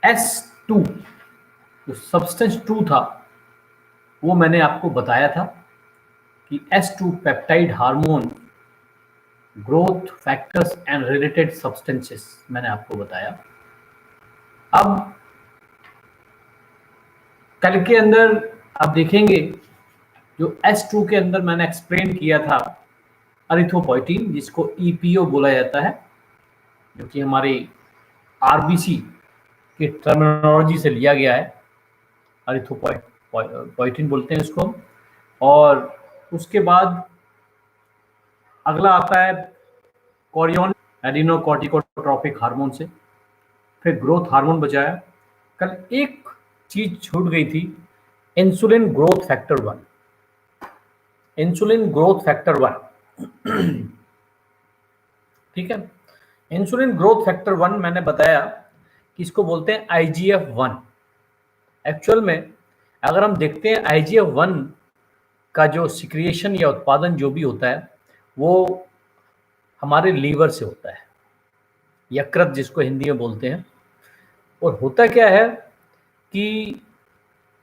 S2 जो substance 2 था वो मैंने आपको बताया था कि S2 peptide hormone growth factors and related substances मैंने आपको बताया। अब कल के अंदर आप देखेंगे जो S2 के अंदर मैंने एक्सप्लेन किया था एरिथ्रोपोइटिन, जिसको EPO बोला जाता है, जो कि हमारे आरबीसी की टर्मिनोलॉजी से लिया गया है। एरिथ्रोपोइटिन बोलते हैं इसको हम। और उसके बाद अगला आता है कोरियोन एडिनोकॉर्टिकोट्रोपिक हार्मोन से, फिर ग्रोथ हार्मोन बचाया। कल एक चीज छूट गई थी, insulin growth factor 1। Insulin growth factor 1 ठीक है। इंसुलिन ग्रोथ फैक्टर 1 मैंने बताया कि इसको बोलते हैं IGF-1। एक्चुअल में अगर हम देखते हैं IGF-1 का जो सिक्रिएशन या उत्पादन जो भी होता है वो हमारे लीवर से होता है, यकृत जिसको हिंदी में बोलते हैं। और होता क्या है कि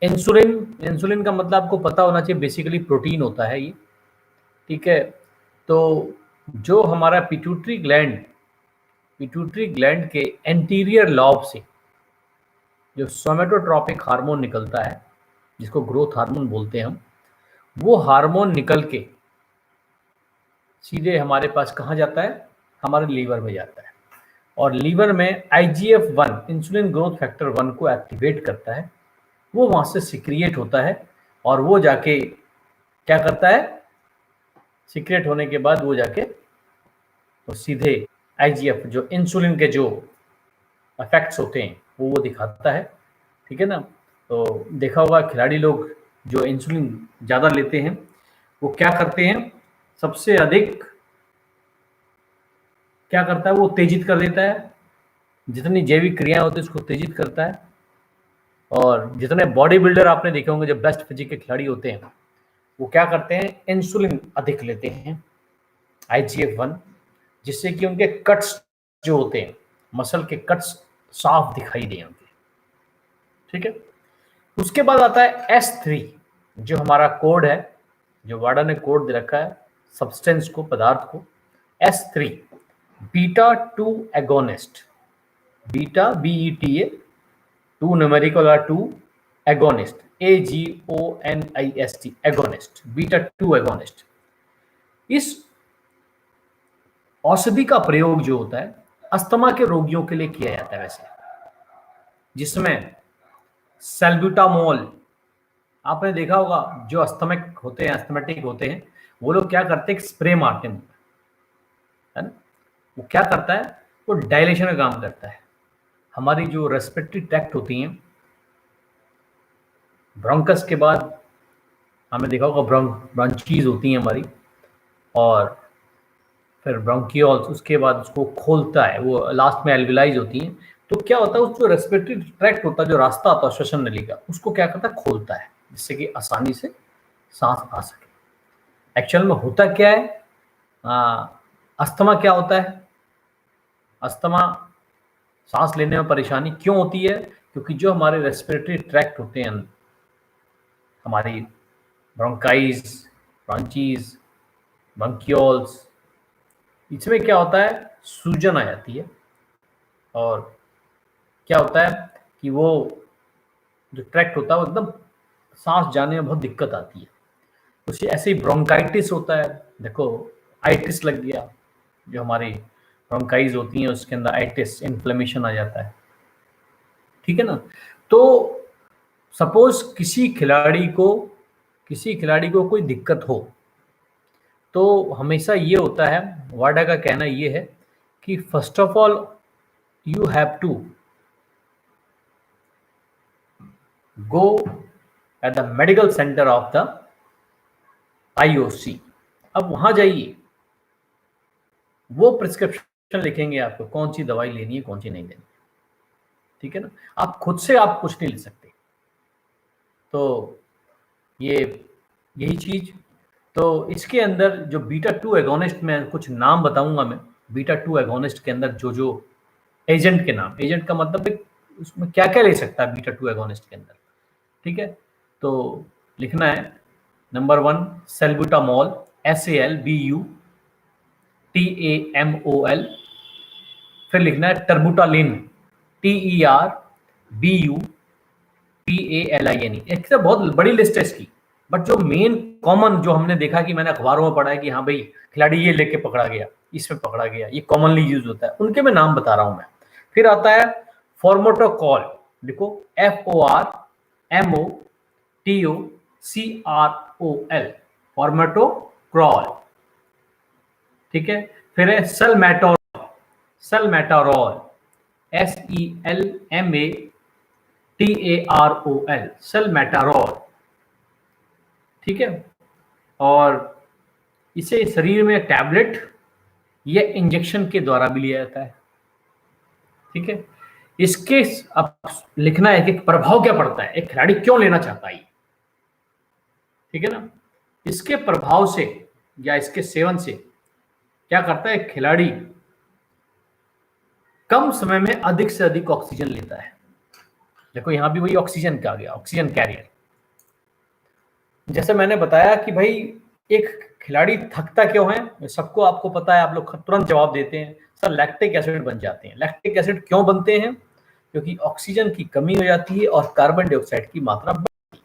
इंसुलिन का मतलब आपको पता होना चाहिए, बेसिकली प्रोटीन होता है ये, ठीक है। तो जो हमारा पिट्यूटरी ग्लैंड के एंटीरियर लॉब से जो सोमेटोट्रॉपिक हार्मोन निकलता है, जिसको ग्रोथ हार्मोन बोलते हैं हम, वो हार्मोन निकल के सीधे हमारे पास कहाँ जाता है, हमारे लीवर में जाता है। और लीवर में IGF-1 इंसुलिन ग्रोथ फैक्टर 1 को एक्टिवेट करता है, वो वहाँ से सिक्रिएट होता है और वो जाके क्या करता है, सिक्रिएट होने के बाद वो जाके तो सीधे IGF जो इंसुलिन के जो इफेक्ट्स होते हैं वो दिखाता है, ठीक है ना। तो देखा होगा खिलाड़ी लोग जो इंसुलिन ज़्यादा लेते हैं वो क्या करते हैं, सबसे अधिक क्या करता है, वो उत्तेजित कर देता है, जितनी जैविक क्रियाएं होती है उसको उत्तेजित करता है। और जितने बॉडी बिल्डर आपने देखे होंगे, जब बेस्ट फिजिक के खिलाड़ी होते हैं वो क्या करते हैं, इंसुलिन अधिक लेते हैं IGF-1, जिससे कि उनके कट्स जो होते हैं, मसल के कट्स साफ दिखाई दें उनके, ठीक है। उसके बाद आता है S3 जो हमारा कोड है, जो वाडा ने कोड दे रखा है सब्सटेंस को, पदार्थ को, S3 beta 2 agonist, beta BETA 2 numerical और 2 agonist AGONIST agonist, beta 2 agonist. इस औषधि का प्रयोग जो होता है अस्थमा के रोगियों के लिए किया जाता है वैसे, जिसमें सैल्ब्यूटामोल, आपने देखा होगा जो अस्थमेटिक होते हैं वो लोग क्या करते हैं, स्प्रे मारते हैं, है ना। वो क्या करता है, वो डायलेशन का काम करता है। हमारी जो रेस्पिरेटरी ट्रैक्ट होती हैं, ब्रोंकस के बाद हमने देखा होगा ब्रोंचीज होती हैं हमारी, और फिर ब्रोंकियोल्स, उसके बाद उसको खोलता है, वो लास्ट में एल्विलाइज होती हैं। तो क्या होता है, उस जो रेस्पिरेटरी ट्रैक्ट होता है, जो रास्ता होता है श्वसन नली का, उसको क्या करता है, खोलता है, जिससे कि आसानी से सांस आ सके। एक्चुअल में होता क्या है, अस्थमा क्या होता है, अस्थमा सांस लेने में परेशानी क्यों होती है, क्योंकि जो हमारे रेस्पिरेटरी ट्रैक्ट होते हैं, हमारी ब्रोंकाइज, ब्रांचीज, ब्रोंकियोल्स, इसमें क्या होता है, सूजन आ जाती है। और क्या होता है कि वो जो ट्रैक्ट होता है वो एकदम सांस जाने में बहुत दिक्कत आती है। तो ऐसे ही ब्रोंकाइटिस होता है, देखो आइटिस लग गया, जो हमारी ब्रोंकाइज होती हैं उसके अंदर आइटिस, इन्फ्लेमेशन आ जाता है, ठीक है ना। तो सपोज किसी खिलाड़ी को कोई दिक्कत हो, तो हमेशा ये होता है, वाडा का कहना ये है कि first of all you have to go at the medical centre of the IOC। अब वहां जाइए, वो प्रिस्क्रिप्शन लिखेंगे आपको कौन सी दवाई लेनी है, कौन सी नहीं लेनी, ठीक है ना। आप खुद से आप कुछ नहीं ले सकते। तो यही चीज। तो इसके अंदर जो बीटा 2 एगोनिस्ट में कुछ नाम बताऊंगा मैं, बीटा 2 एगोनिस्ट के अंदर जो एजेंट के नाम, एजेंट का मतलब एक उसमें क्या क्या ले सकता है बीटा 2 एगोनिस्ट के अंदर, ठीक है। तो लिखना है नंबर 1 सेल्बुटामोल, SALBUTAMOL। फिर लिखना है टर्बुटालिन, TERBUTALINE। एक तो बहुत बड़ी लिस्ट है इसकी, बट जो मेन कॉमन जो हमने देखा कि मैंने अखबारों में पढ़ा है कि हाँ भाई खिलाड़ी ये लेके पकड़ा गया, इसमें पकड़ा गया, ये कॉमनली यूज होता है, उनके मैं नाम बता रहा हूं मैं। फिर आता है फॉर्मोटोकॉल, देखो FORMOTOCROL, फॉर्मेटोक्रॉल, ठीक है। फिर है सलमेटोरॉल, सलमेटारॉल, SELMATAROL, सलमेटारॉल, ठीक है। और इसे शरीर में टैबलेट या इंजेक्शन के द्वारा भी लिया जाता है, ठीक है। इसके अब लिखना है कि प्रभाव क्या पड़ता है, एक खिलाड़ी क्यों लेना चाहता है, ठीक है ना। इसके प्रभाव से या इसके सेवन से क्या करता है, खिलाड़ी कम समय में अधिक से अधिक ऑक्सीजन लेता है। देखो यहां भी वही ऑक्सीजन का आ गया, ऑक्सीजन कैरियर। जैसे मैंने बताया कि भाई एक खिलाड़ी थकता क्यों है, सबको आपको पता है, आप लोग तुरंत जवाब देते हैं सर लैक्टिक एसिड बन जाते हैं। लैक्टिक एसिड क्यों बनते हैं, क्योंकि ऑक्सीजन की कमी हो जाती है और कार्बन डाइऑक्साइड की मात्रा बढ़ती है,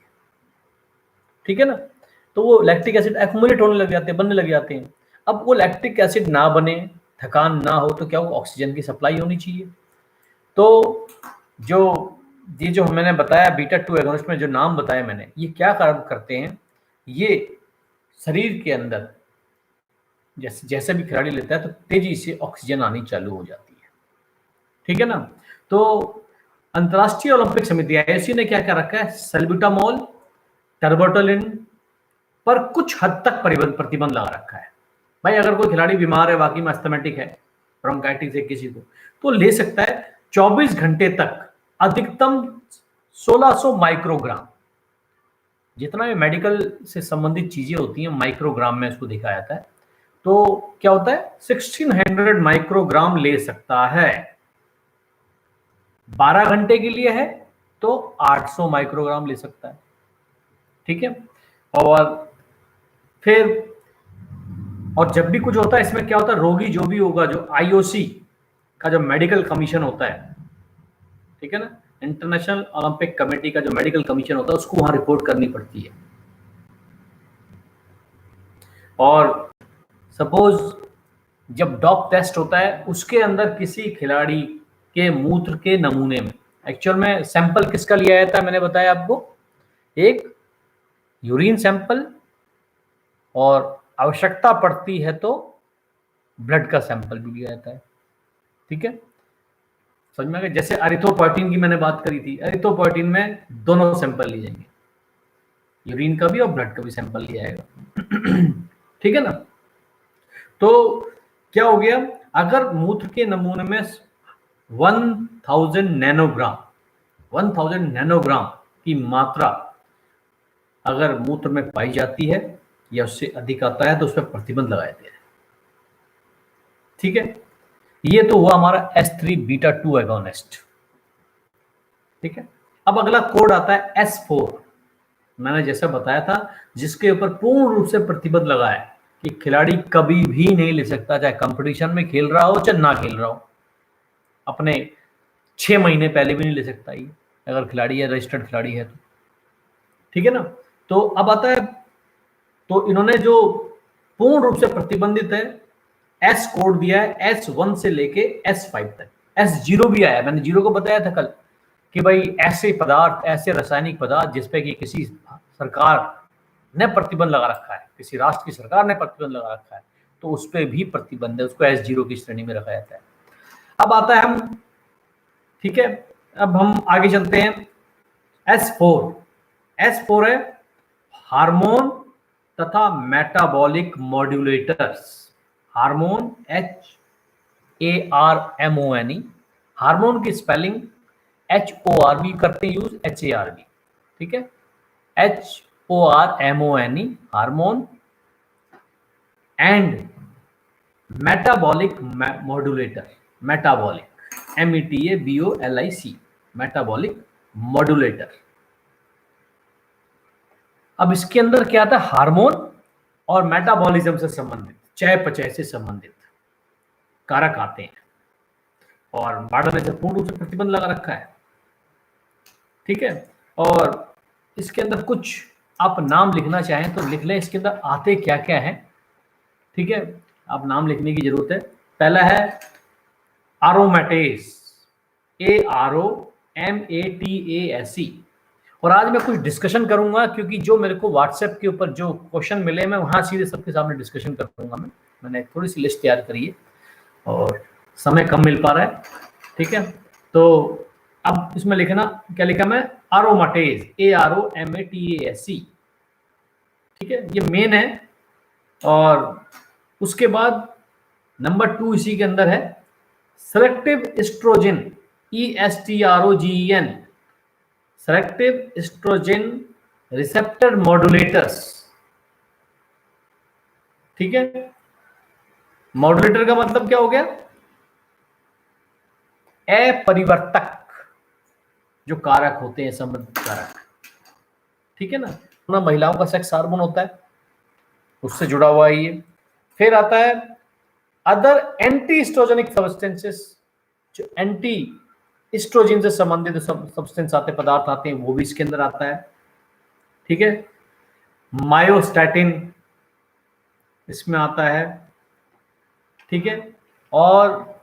ठीक है ना। तो वो लैक्टिक एसिड एक्युमुलेट होने लग जाते हैं, बनने लग जाते हैं। अब वो लैक्टिक एसिड ना बने, थकान ना हो, तो क्या वो ऑक्सीजन की सप्लाई होनी चाहिए। तो जो ये जो मैंने बताया बीटा 2 एगोनिस्ट में जो नाम बताया मैंने, ये क्या काम करते हैं, ये शरीर के अंदर जैसे जैसे भी खिलाड़ी लेता है तो तेजी से ऑक्सीजन आनी चालू हो जाती है, ठीक है ना। तो अंतर्राष्ट्रीय ओलंपिक समिति आईओसी ने क्या क्या रखा है, सल्ब्यूटामोल, टर्बोटोलिन पर कुछ हद तक प्रतिबंध लगा रखा है। भाई अगर कोई खिलाड़ी बीमार है, वाकई में अस्थमेटिक है, ब्रोंकाइटिस है किसी को, तो ले सकता है 24 घंटे तक अधिकतम 1600 माइक्रोग्राम। जितना भी मेडिकल से संबंधित चीजें होती हैं माइक्रोग्राम में इसको देखा जाता है। तो क्या होता है 1600 माइक्रोग्राम ले सकता है। 12 घंटे के लिए है तो 800 माइक्रोग्राम ले सकता है, ठीक है। और फिर और जब भी कुछ होता है इसमें क्या होता है, रोगी जो भी होगा, जो आईओसी का जो मेडिकल कमीशन होता है, ठीक है ना, इंटरनेशनल ओलंपिक कमेटी का जो मेडिकल कमीशन होता है, उसको वहां रिपोर्ट करनी पड़ती है। और सपोज जब डॉप टेस्ट होता है उसके अंदर किसी खिलाड़ी के मूत्र के नमूने में, एक्चुअल में सैंपल किसका लिया जाता है मैंने बताया आपको, एक यूरिन सैंपल, और आवश्यकता पड़ती है तो ब्लड का सैंपल भी लिया जाता है, ठीक है। समझ में आ गया। जैसे एरिथ्रोपोइटिन की मैंने बात करी थी, एरिथ्रोपोइटिन में दोनों सैंपल लिए जाएंगे, यूरिन का भी और ब्लड का भी सैंपल लिया जाएगा, ठीक है ना। तो क्या हो गया, अगर मूत्र के नमूने में 1000 नैनोग्राम की मात्रा अगर मूत्र में पाई जाती है या उससे अधिक आता है तो उस पर प्रतिबंध लगाए जाते हैं, ठीक है। ये तो हुआ हमारा S3 बीटा 2 एगोनिस्ट, ठीक है। अब अगला कोड आता है S4। मैंने जैसा बताया था, जिसके ऊपर पूर्ण रूप से प्रतिबंध लगा है कि खिलाड़ी कभी भी नहीं ले सकता, चाहे कंपटीशन में खेल रहा हो चाहे ना खेल रहा हो, अपने 6 महीने पहले भी नहीं ले सकता ये, अगर खिलाड़ी है, रजिस्टर्ड खिलाड़ी है तो, ठीक है ना। तो अब आता है, तो इन्होंने जो पूर्ण रूप से प्रतिबंधित है एस कोड दिया है S1 से लेके S5 तक। S0 भी आया, मैंने 0 को बताया था कल कि भाई ऐसे पदार्थ, ऐसे रासायनिक पदार्थ जिसपे कि किसी सरकार ने प्रतिबंध लगा रखा है, किसी राष्ट्र की सरकार ने प्रतिबंध लगा रखा है, तो उस पर भी प्रतिबंध है, उसको S0 की श्रेणी में रखा जाता है। अब आता है हम, ठीक है, अब हम आगे चलते हैं S4। S4 है हार्मोन तथा metabolic modulators, hormone HARMONE, hormone की स्पेलिंग HORB करते हैं यूज, HARB, ठीक है, HORMONE, hormone and metabolic modulator, metabolic METABOLIC, metabolic modulator. अब इसके अंदर क्या आता है, हार्मोन और मेटाबॉलिज्म से संबंधित, चयापचय से संबंधित कारक आते हैं, और बार्डर ने पूर्ण रूप से प्रतिबंध लगा रखा है, ठीक है। और इसके अंदर कुछ आप नाम लिखना चाहें तो लिख लें, इसके अंदर आते क्या क्या है, ठीक है, आप नाम लिखने की जरूरत है। पहला है आरोमेटेस, AROMATASE। और आज मैं कुछ डिस्कशन करूंगा, क्योंकि जो मेरे को व्हाट्सएप के ऊपर जो क्वेश्चन मिले मैं वहां सीधे सबके सामने डिस्कशन करूंगा। मैंने थोड़ी सी लिस्ट तैयार करी है और समय कम मिल पा रहा है, ठीक है। तो अब इसमें लिखना, क्या लिखा मैं, आरोमेटेस, AROMATASE, ठीक है, ये मेन है। और उसके बाद नंबर 2 इसी के अंदर है selective estrogen, ESTROGEN, selective estrogen receptor modulators, ठीक है। मॉड्यूलेटर का मतलब क्या हो गया, अपरिवर्तक जो कारक होते हैं, संबंधित कारक, ठीक है ना। महिलाओं का सेक्स हार्मोन होता है, उससे जुड़ा हुआ है ये। फिर आता है अदर एंटी एस्ट्रोजेनिक सब्सटेंसेस, जो एंटी एस्ट्रोजन से संबंधित सब्सटेंस आते, पदार्थ आते हैं, वो भी इसके अंदर आता है, ठीक है। मायोस्टैटिन इसमें आता है, ठीक है। और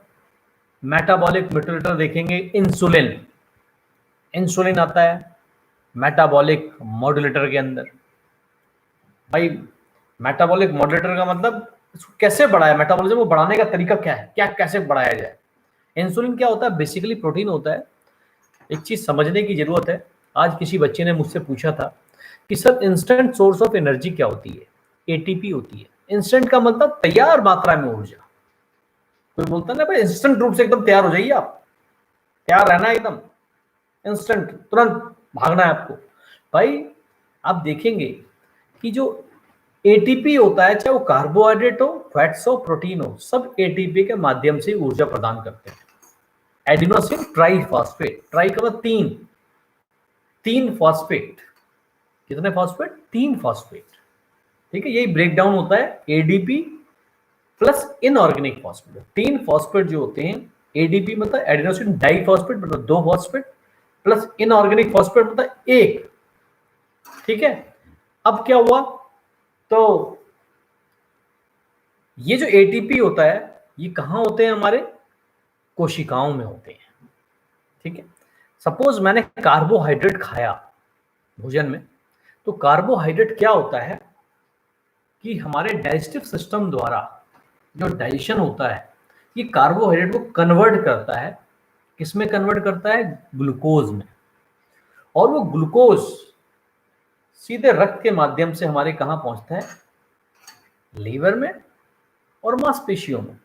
मेटाबॉलिक मॉड्यूलेटर देखेंगे, इंसुलिन, इंसुलिन आता है मेटाबॉलिक मॉड्यूलेटर के अंदर। भाई मेटाबॉलिक मॉड्यूलेटर का मतलब इसको कैसे बढ़ाया, मेटाबॉलिज्म को बढ़ाने का तरीका क्या है, क्या कैसे बढ़ाया जाए। इंसुलिन क्या होता है, बेसिकली प्रोटीन होता है। एक चीज समझने की जरूरत है, आज किसी बच्चे ने मुझसे पूछा था कि sir instant source of energy क्या होती है, एटीपी होती है। इंस्टेंट का मतलब तैयार मात्रा में ऊर्जा। कोई बोलता ना भाई इंस्टेंट रूप से एकदम तैयार हो जाइए, आप तैयार रहना है एकदम इंस्टेंट, तुरंत भागना है आपको। भाई आप देखेंगे कि जो एटीपी होता है, चाहे वो कार्बोहाइड्रेट हो, फैट्स हो, प्रोटीन हो, सब एटीपी के माध्यम से ऊर्जा प्रदान करते हैं। एडिनोसिन ट्राइफॉस्फेट, ट्राई का मतलब तीन फॉस्फेट, कितने फॉस्फेट, 3 फॉस्फेट, ठीक है। यही ब्रेक डाउन होता है ADP plus inorganic phosphate. 3 phosphate जो होते हैं, एडीपी मतलब एडिनोसिन डाइफॉस्फेट मतलब 2 फॉस्फेट, प्लस इनऑर्गेनिक फॉस्फेट मतलब 1, ठीक है। अब क्या हुआ, तो ये जो एटीपी होता है ये कहां होते हैं, हमारे कोशिकाओं में होते हैं, ठीक है। सपोज मैंने कार्बोहाइड्रेट खाया भोजन में, तो कार्बोहाइड्रेट क्या होता है कि हमारे डाइजेस्टिव सिस्टम द्वारा जो डाइजेशन होता है, ये कार्बोहाइड्रेट को कन्वर्ट करता है, किसमें कन्वर्ट करता है, ग्लूकोज में। और वो ग्लूकोज सीधे रक्त के माध्यम से हमारे कहां पहुंचता है, लीवर में और मांसपेशियों में,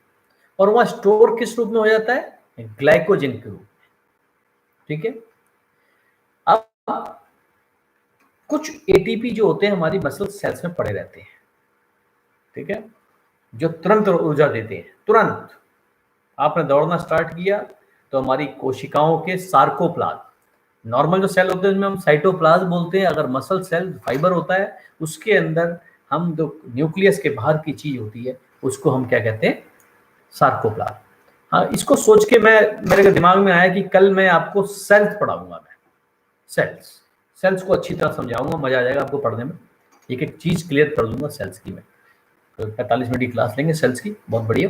और वहां स्टोर किस रूप में हो जाता है, ग्लाइकोजन के रूप में, ठीक है। अब कुछ एटीपी जो होते हैं हमारी मसल सेल्स में पड़े रहते हैं, ठीक है, जो तुरंत ऊर्जा देते हैं। तुरंत आपने दौड़ना स्टार्ट किया तो हमारी कोशिकाओं के सार्कोप्लाज्म, नॉर्मल जो सेल होते हैं उसमें हम साइटोप्लाज्म बोलते हैं, अगर मसल सेल फाइबर होता है उसके अंदर हम जो न्यूक्लियस के बाहर की चीज होती है उसको हम क्या कहते हैं, सार्कोप्लाज्म। हाँ, इसको सोच के मेरे दिमाग में आया कि कल मैं आपको सेल्स पढ़ाऊंगा, मैं सेल्स को अच्छी तरह समझाऊंगा, मजा आ जाएगा आपको पढ़ने में, एक एक चीज क्लियर कर दूंगा सेल्स की। मैं 45 मिनट की क्लास लेंगे सेल्स की, बहुत बढ़िया।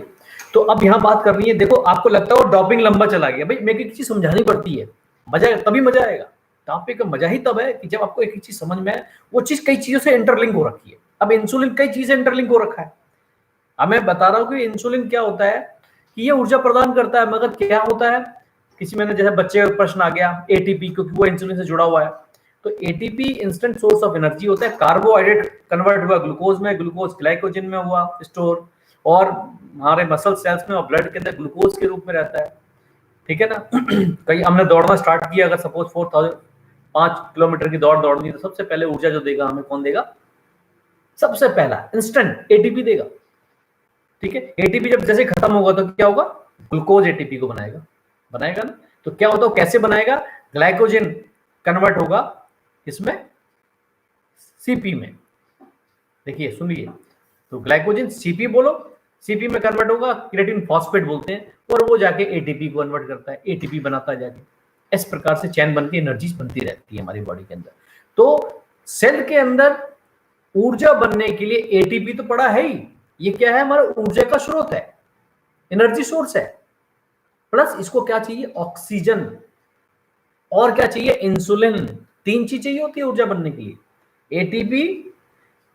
तो अब यहाँ बात कर रही है, देखो आपको लगता है वो टॉपिक लंबा चला गया, भाई मेरे को एक चीज समझानी पड़ती है, मजा तभी मजा आएगा। टॉपिक का मजा ही तब है कि जब आपको एक एक चीज समझ में आए, वो चीज कई चीजों से इंटरलिंक हो रखी है। अब इंसुलिन कई चीजें इंटरलिंक हो रखा है। अब मैं बता रहा हूँ कि इंसुलिन क्या होता है कि ये ऊर्जा प्रदान करता है, मगर क्या होता है, किसी मैंने जैसे बच्चे का प्रश्न आ गया, एटीपी, क्योंकि वो इंसुलिन से जुड़ा हुआ है, तो ATP instant source of energy होता है। कार्बोहाइड्रेट कन्वर्ट हुआ ग्लूकोज में, ग्लूकोज ग्लाइकोजन में हुआ स्टोर, और हमारे मसल सेल्स में और ब्लड के अंदर ग्लूकोज के रूप में रहता है, ठीक है ना। कहीं हमने दौड़ना स्टार्ट किया, अगर सपोज 5 किलोमीटर की दौड़ दौड़नी, तो सबसे पहले ऊर्जा जो देगा हमें कौन देगा, सबसे पहला इंस्टेंट एटीपी देगा, ठीक है। एटीपी जब जैसे खत्म होगा तो क्या होगा, ग्लूकोज एटीपी को बनाएगा ना। तो क्या होता है, कैसे बनाएगा, ग्लाइकोजन कन्वर्ट होगा इसमें सीपी में। देखिए सुनिए, तो ग्लाइकोजन सीपी बोलो, सीपी में कन्वर्ट होगा, क्रिएटिन फॉस्फेट बोलते हैं, और वो जाके एटीपी को कन्वर्ट करता है, एटीपी बनाता है जाके। इस प्रकार से चैन बन के एनर्जी बनती रहती है हमारी बॉडी के अंदर। तो सेल के अंदर ऊर्जा बनने के लिए एटीपी तो पड़ा है ही, ये क्या है, हमारा ऊर्जा का स्रोत है, एनर्जी सोर्स है। प्लस इसको क्या चाहिए, ऑक्सीजन, और क्या चाहिए, इंसुलिन। 3 चीज चाहिए होती है ऊर्जा बनने के लिए, ATP,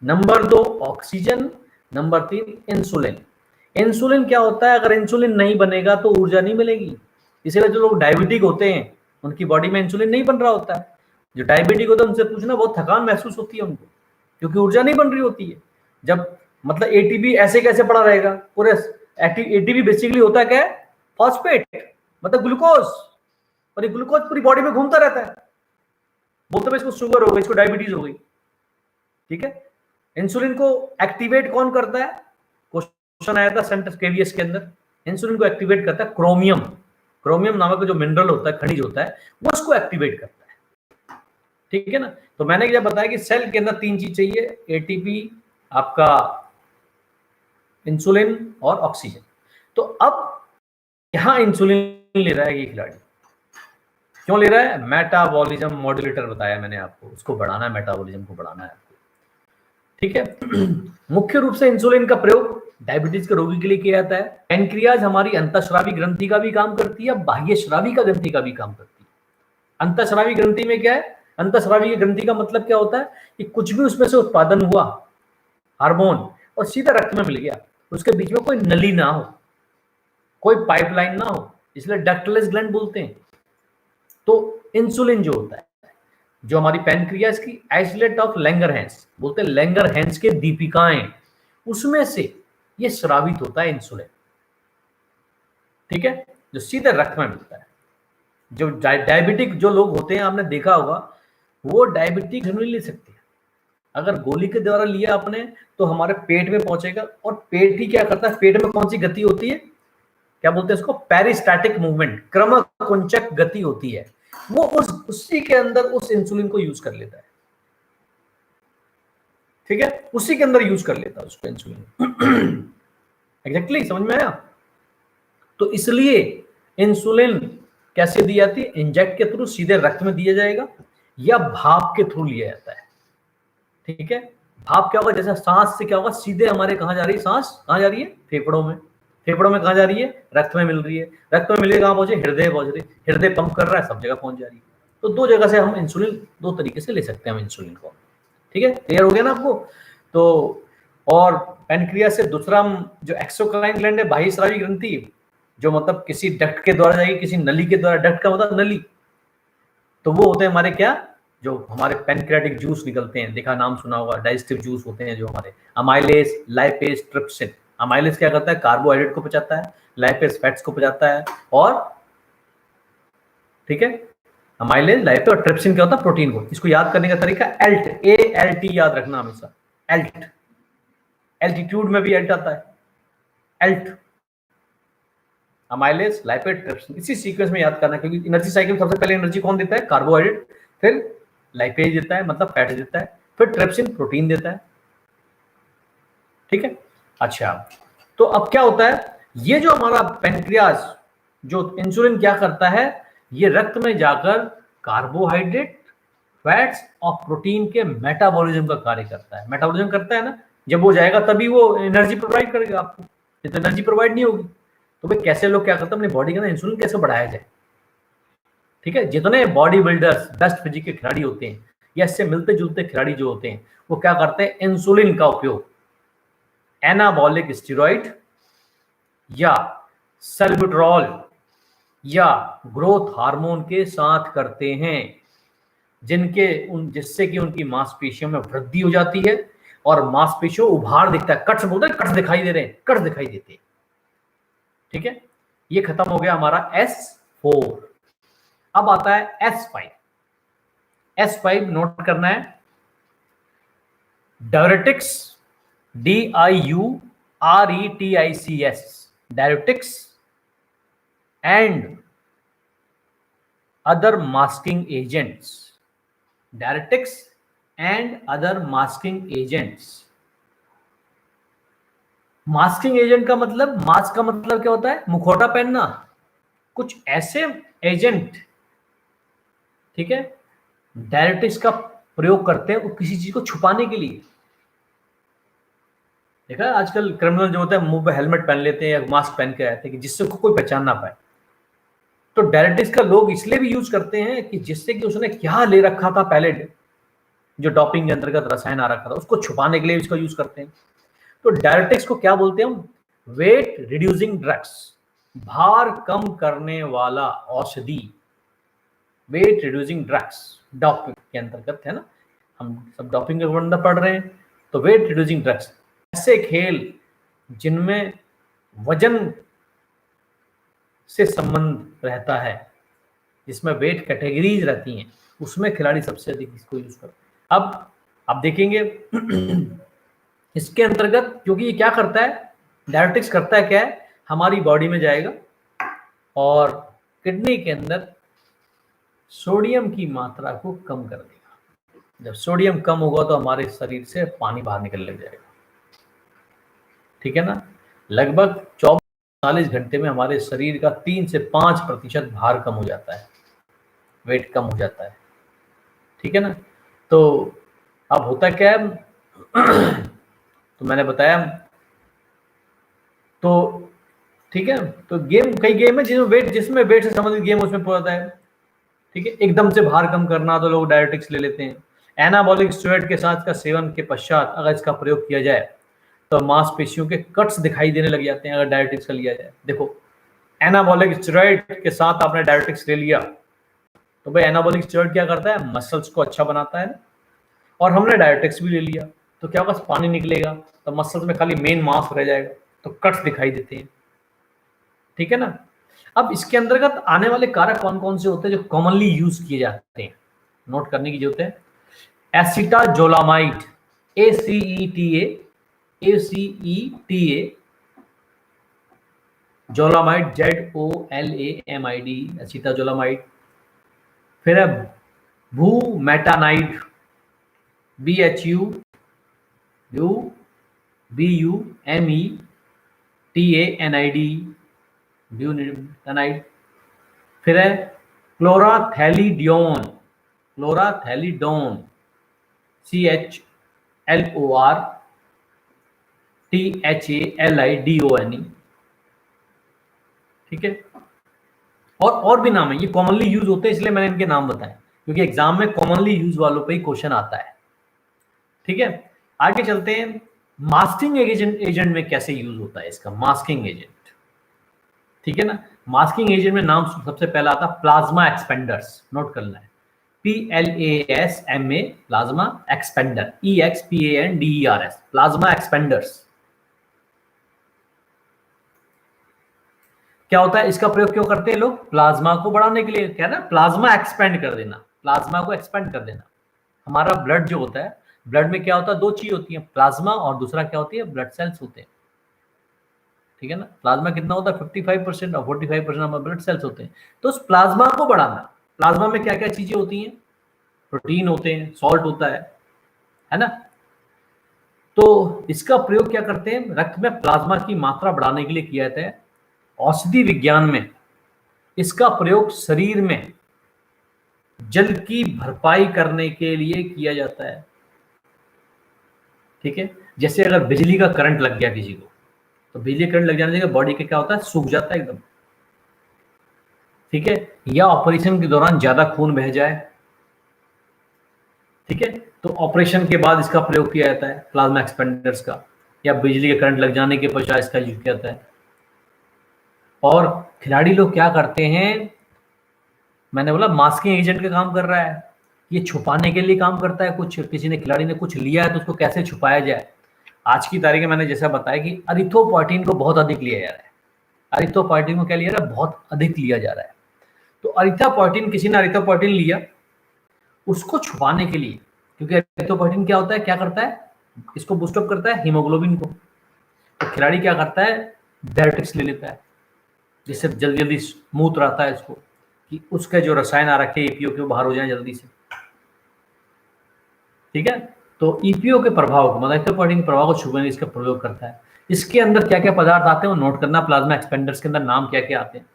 number 2 oxygen, number 3 insulin. Insulin क्या होता है, अगर इंसुलिन नहीं बनेगा तो ऊर्जा नहीं मिलेगी। इसीलिए जो लोग डायबिटिक होते हैं उनकी बॉडी में इंसुलिन नहीं बन रहा होता है। जो डायबिटिक होता है उनसे पूछना, बहुत थकान महसूस होती है उनको, क्योंकि ऊर्जा नहीं बन रही होती है। जब मतलब एटीपी ऐसे कैसे पड़ा रहेगा पूरे, एटीपी बेसिकली होता है क्या, फॉस्फेट, मतलब ग्लूकोज, और ये ग्लूकोज पूरी बॉडी में घूमता रहता है। बोलते हैं इसको शुगर हो गई, इसको डायबिटीज हो गई, ठीक है। इंसुलिन को एक्टिवेट कौन करता है, क्वेश्चन आया था सेंटर केवीएस के अंदर। इंसुलिन को एक्टिवेट करता है क्रोमियम, क्रोमियम नामक जो मिनरल होता है, खनिज होता है, वो उसको एक्टिवेट करता है, ठीक है ना। तो मैंने क्या बताया कि सेल के अंदर 3 चीज चाहिए, एटीपी, आपका इंसुलिन और ऑक्सीजन। तो अब यहां इंसुलिन ले रहा है ये खिलाड़ी, क्यों ले रहा है, मेटाबॉलिज्म मॉड्यूलेटर बताया मैंने आपको, उसको बढ़ाना है, मेटाबॉलिज्म को बढ़ाना है आपको, ठीक है। मुख्य रूप से इंसुलिन का प्रयोग डायबिटीज के रोगी के लिए किया जाता है। पैनक्रियाज हमारी अंतःस्रावी ग्रंथि का भी काम करती है, बाह्य श्रावी का ग्रंथि का भी काम करती है। अंतःस्रावी ग्रंथि में क्या है, अंतःस्रावी ग्रंथि का मतलब क्या होता है कि कुछ भी उसमें से उत्पादन हुआ हार्मोन और सीधा रक्त में मिल गया, उसके बीच में कोई नली ना हो, कोई पाइपलाइन ना हो, इसलिए डक्टलेस ग्लैंड बोलते हैं। तो इंसुलिन जो होता है, जो हमारी पैनक्रियाज की आइसोलेट ऑफ लैंगरहैंस बोलते हैं, लैंगरहैंस के दीपिकाएं, उसमें से ये स्रावित होता है इंसुलिन, ठीक है, जो सीधे रक्त में मिलता है। जो डायबिटिक जो लोग होते हैं, आपने देखा होगा, वो डायबिटिक नहीं ले सकते। अगर गोली के द्वारा लिया आपने तो हमारे पेट में पहुंचेगा, और पेट ही क्या करता है, पेट में कौन सी गति होती है, क्या बोलते हैं इसको, पेरिस्टैटिक मूवमेंट, क्रमकुंचक गति होती है, वो उसी के अंदर उस इंसुलिन को यूज कर लेता है, ठीक है, उसी के अंदर यूज कर लेता है उसको इंसुलिन। एग्जैक्टली समझ में आया। तो इसलिए इंसुलिन कैसे दी जाती है, इंजेक्ट के थ्रू सीधे रक्त में दिया जाएगा, या भाप के थ्रू लिया जाता है, ठीक है। भाप क्या होगा, जैसे सांस से क्या होगा, सीधे हमारे कहां जा रही है सांस, कहां जा रही है, फेफड़ों में, फेफड़ों में कहां जा रही है, रक्त में मिल रही है, रक्त में मिले कहां पहुंचे, हृदय पहुंच रही, हृदय पंप कर रहा है, सब जगह पहुंच जा रही है। तो 2 जगह से हम इंसुलिन 2 तरीके से ले सकते हैं हम इंसुलिन को, ठीक है, क्लियर हो गया ना आपको। तो और पैनक्रियास से दूसरा हम जो एक्सोक्राइन ग्लैंड है, बाह्य स्रावी ग्रंथि, जो मतलब किसी डक्ट के द्वारा जाएगी, किसी नली के द्वारा, डक्ट का मतलब नली, तो वो होते हैं हमारे क्या, जो हमारे पैनक्रियाटिक जूस निकलते हैं, देखा नाम सुना होगा, डाइजेस्टिव जूस होते हैं जो हमारे, अमाइलेज, लाइपेज, ट्रिप्सिन। अमाइलेज क्या करता है, कार्बोहाइड्रेट को पचाता है, लाइपेज फैट्स को पचाता है, और ठीक है, अमाइलेज, लाइपेज और ट्रिप्सिन क्या होता है, प्रोटीन को। इसको याद करने का तरीका एल्ट, ALT याद रखना हमेशा, एल्ट, एल्टीट्यूड में भी एल्ट आता है, एल्ट, अमाइलेज, लाइपेज, ट्रिप्सिन, इसी सीक्वेंस में याद करना, क्योंकि एनर्जी साइकिल सबसे पहले एनर्जी कौन देता है, कार्बोहाइड्रेट, फिर लाइपेज देता है मतलब फैट देता है, फिर ट्रिप्सिन प्रोटीन देता है, ठीक है। अच्छा, तो अब क्या होता है, ये जो हमारा पैनक्रियास, जो इंसुलिन क्या करता है, ये रक्त में जाकर कार्बोहाइड्रेट, फैट्स और प्रोटीन के मेटाबॉलिज्म का कार्य करता है। मेटाबॉलिज्म करता है ना, जब वो जाएगा तभी वो एनर्जी प्रोवाइड करेगा आपको, नहीं तो एनर्जी प्रोवाइड नहीं होगी। तो भाई कैसे लोग क्या करते हैं, अपनी बॉडी के अंदर इंसुलिन कैसे बढ़ाया जाए, ठीक है। जितने बॉडी बिल्डर्स, बेस्ट फिजिक के खिलाड़ी होते हैं, या इससे मिलते जुलते खिलाड़ी जो होते हैं, वो क्या करते हैं, इंसुलिन का उपयोग एनाबॉलिक स्टेरॉइड या सल्बुट्रॉल या ग्रोथ हार्मोन के साथ करते हैं, जिससे कि उनकी मांसपेशियों में वृद्धि हो जाती है और मांसपेशियों उभार दिखता है, कट्स बोलते हैं, कट्स दिखाई दे रहे हैं, कट्स दिखाई देते हैं, ठीक है। ये खत्म हो गया हमारा S4। अब आता है S5। S5 नोट करना है, diuretics, DIURETICS, diuretics and other masking agents. Diuretics and other masking agents. Masking agent का मतलब, मास्क का मतलब क्या होता है? मुखौटा पहनना। कुछ ऐसे एजेंट, ठीक है, डायरेटिक्स का प्रयोग करते हैं वो किसी चीज को छुपाने के लिए। देखा है आजकल क्रिमिनल जो होता है मुंह पे हेलमेट पहन लेते हैं या मास्क पहन के आते हैं कि जिससे कोई पहचान ना पाए। तो डायरेटिक्स का लोग इसलिए भी यूज करते हैं कि जिससे कि उसने क्या ले रखा था पहले, जो डोपिंग के अंतर्गत रसायन आ रखा था, उसको छुपाने के लिए इसका यूज करते हैं। तो डायरेटिक्स को क्या बोलते हैं हम? वेट रिड्यूसिंग ड्रग्स, भार कम करने वाला औषधि। वेट रिड्यूसिंग ड्रग्स डोपिंग के अंतर्गत है ना, हम सब डोपिंग का वर्णन पढ़ रहे हैं। तो वेट रिड्यूसिंग ड्रग्स, ऐसे खेल जिनमें वजन से संबंध रहता है, जिसमें वेट कैटेगरीज रहती हैं, उसमें खिलाड़ी सबसे अधिक इसको यूज करते हैं। अब आप देखेंगे इसके अंतर्गत, क्योंकि ये क्या करता है, डायरेटिक्स करता है क्या है, हमारी बॉडी में जाएगा और किडनी के अंदर सोडियम की मात्रा को कम कर देगा। जब सोडियम कम होगा तो हमारे शरीर से पानी बाहर निकलने लग जाएगा, ठीक है ना। लगभग 24-48 घंटे में हमारे शरीर का 3 से 5% भार कम हो जाता है, वेट कम हो जाता है, ठीक है ना। तो अब होता क्या है तो मैंने बताया, तो ठीक है, तो गेम, कई गेम है जिसमें वेट से संबंधित गेम उसमें पूरा है, ठीक है। एकदम से भार कम करना तो लोग डायरेटिक्स ले लेते हैं। एनाबॉलिक स्टेरॉइड के साथ का सेवन के पश्चात अगर इसका प्रयोग किया जाए तो मांसपेशियों के कट्स दिखाई देने लग जाते हैं अगर डायरेटिक्स का लिया जाए। देखो, एनाबॉलिक स्टेरॉइड के साथ आपने डायरेटिक्स ले लिया तो भाई एनाबॉलिक स्टेरॉइड क्या करता है? मसल्स को अच्छा बनाता है, और हमने डायरेटिक्स भी ले लिया तो क्या होगा? पानी निकलेगा तो मसल्स में खाली मेन मांस रह जाएगा, तो कट्स दिखाई देते हैं, ठीक है ना। अब इसके अंतर्गत आने वाले कारक कौन कौन से होते हैं जो कॉमनली यूज किए जाते हैं, नोट करने की जरूरत है। Acetazolamide, ACETA, जोलामाइड, ZOLAMID, acetazolamide. फिर है बूमेटानाइड, BUMETANID, ब्यूमेटानाइड। फिर है क्लोराथैलिडोन, CHLORTHALIDONE, ठीक है। और भी नाम है, ये कॉमनली यूज होते हैं इसलिए मैंने इनके नाम बताए, क्योंकि एग्जाम में कॉमनली यूज वालों पे ही क्वेश्चन आता है, ठीक है। आगे चलते हैं, मास्किंग एजेंट में कैसे यूज होता है इसका, मास्किंग एजेंट, ठीक है ना। मास्किंग एजेंट में नाम सबसे पहला आता है प्लाज्मा एक्सपेंडर्स, नोट करना है, PLASMA, plasma expander, EXPANDERS, plasma एक्सपेंडर्स। क्या होता है? इसका प्रयोग क्यों करते हैं लोग? प्लाज्मा को बढ़ाने के लिए, क्या ना, प्लाज्मा एक्सपेंड कर देना, प्लाज्मा को एक्सपेंड कर देना। हमारा ब्लड जो होता है, ब्लड में क्या होता है? दो चीज होती है, प्लाज्मा और दूसरा क्या होती है? ब्लड सेल्स होते हैं, ठीक है ना। प्लाज्मा कितना होता है? 55% और 45% हमारे ब्लड सेल्स होते हैं। तो उस प्लाज्मा को बढ़ाना, प्लाज्मा में क्या क्या चीजें होती हैं? प्रोटीन होते हैं, सॉल्ट होता है ना। तो इसका प्रयोग क्या करते हैं? रक्त में प्लाज्मा की मात्रा बढ़ाने के लिए किया जाता है। औषधि विज्ञान में इसका प्रयोग शरीर में जल की भरपाई करने के लिए किया जाता है, ठीक है। जैसे अगर बिजली का करंट लग गया किसी को, तो बिजली करंट लग जाने से बॉडी के क्या होता है? सूख जाता है एकदम, ठीक है। या ऑपरेशन के दौरान ज्यादा खून बह जाए, ठीक है, तो ऑपरेशन के बाद इसका प्रयोग किया जाता है प्लाज्मा एक्सपेंडर्स का, या बिजली के करंट लग जाने के पश्चात इसका यूज किया जाता है। और खिलाड़ी लोग क्या करते हैं? मैंने बोला मास्किंग एजेंट का काम कर रहा है, ये छुपाने के लिए काम करता है। कुछ किसी ने, खिलाड़ी ने कुछ लिया है तो उसको कैसे छुपाया जाए। आज की तारीख में मैंने जैसा बताया कि अरिथ्रोपोइटिन को बहुत अधिक लिया जा रहा है, अरिथ्रोपोइटिन को क्या लिया जा रहा है? बहुत अधिक लिया जा रहा है। तो अरिथ्रोपोइटिन, किसी ने अरिथ्रोपोइटिन लिया, उसको छुपाने के लिए, क्योंकि एरिथ्रोपोइटिन क्या होता है, क्या करता है? इसको बूस्टअप करता है, हीमोग्लोबिन को। तो खिलाड़ी क्या करता है? डायरेटिक्स ले लेता है, जिससे जल्दी जल्दी स्मूथ रहता है इसको, कि उसके जो रसायन आ रखे ईपीओ के बाहर हो जाए जल्दी से। ठीक है, तो ईपीओ के प्रभाव को मतलब इलेक्ट्रोपोरेटिंग के प्रभाव को छुपने के लिए इसका प्रयोग करता है। इसके अंदर क्या क्या पदार्थ आते हैं वो नोट करना। प्लाज्मा एक्सपेंडर्स के अंदर नाम क्या क्या आते हैं।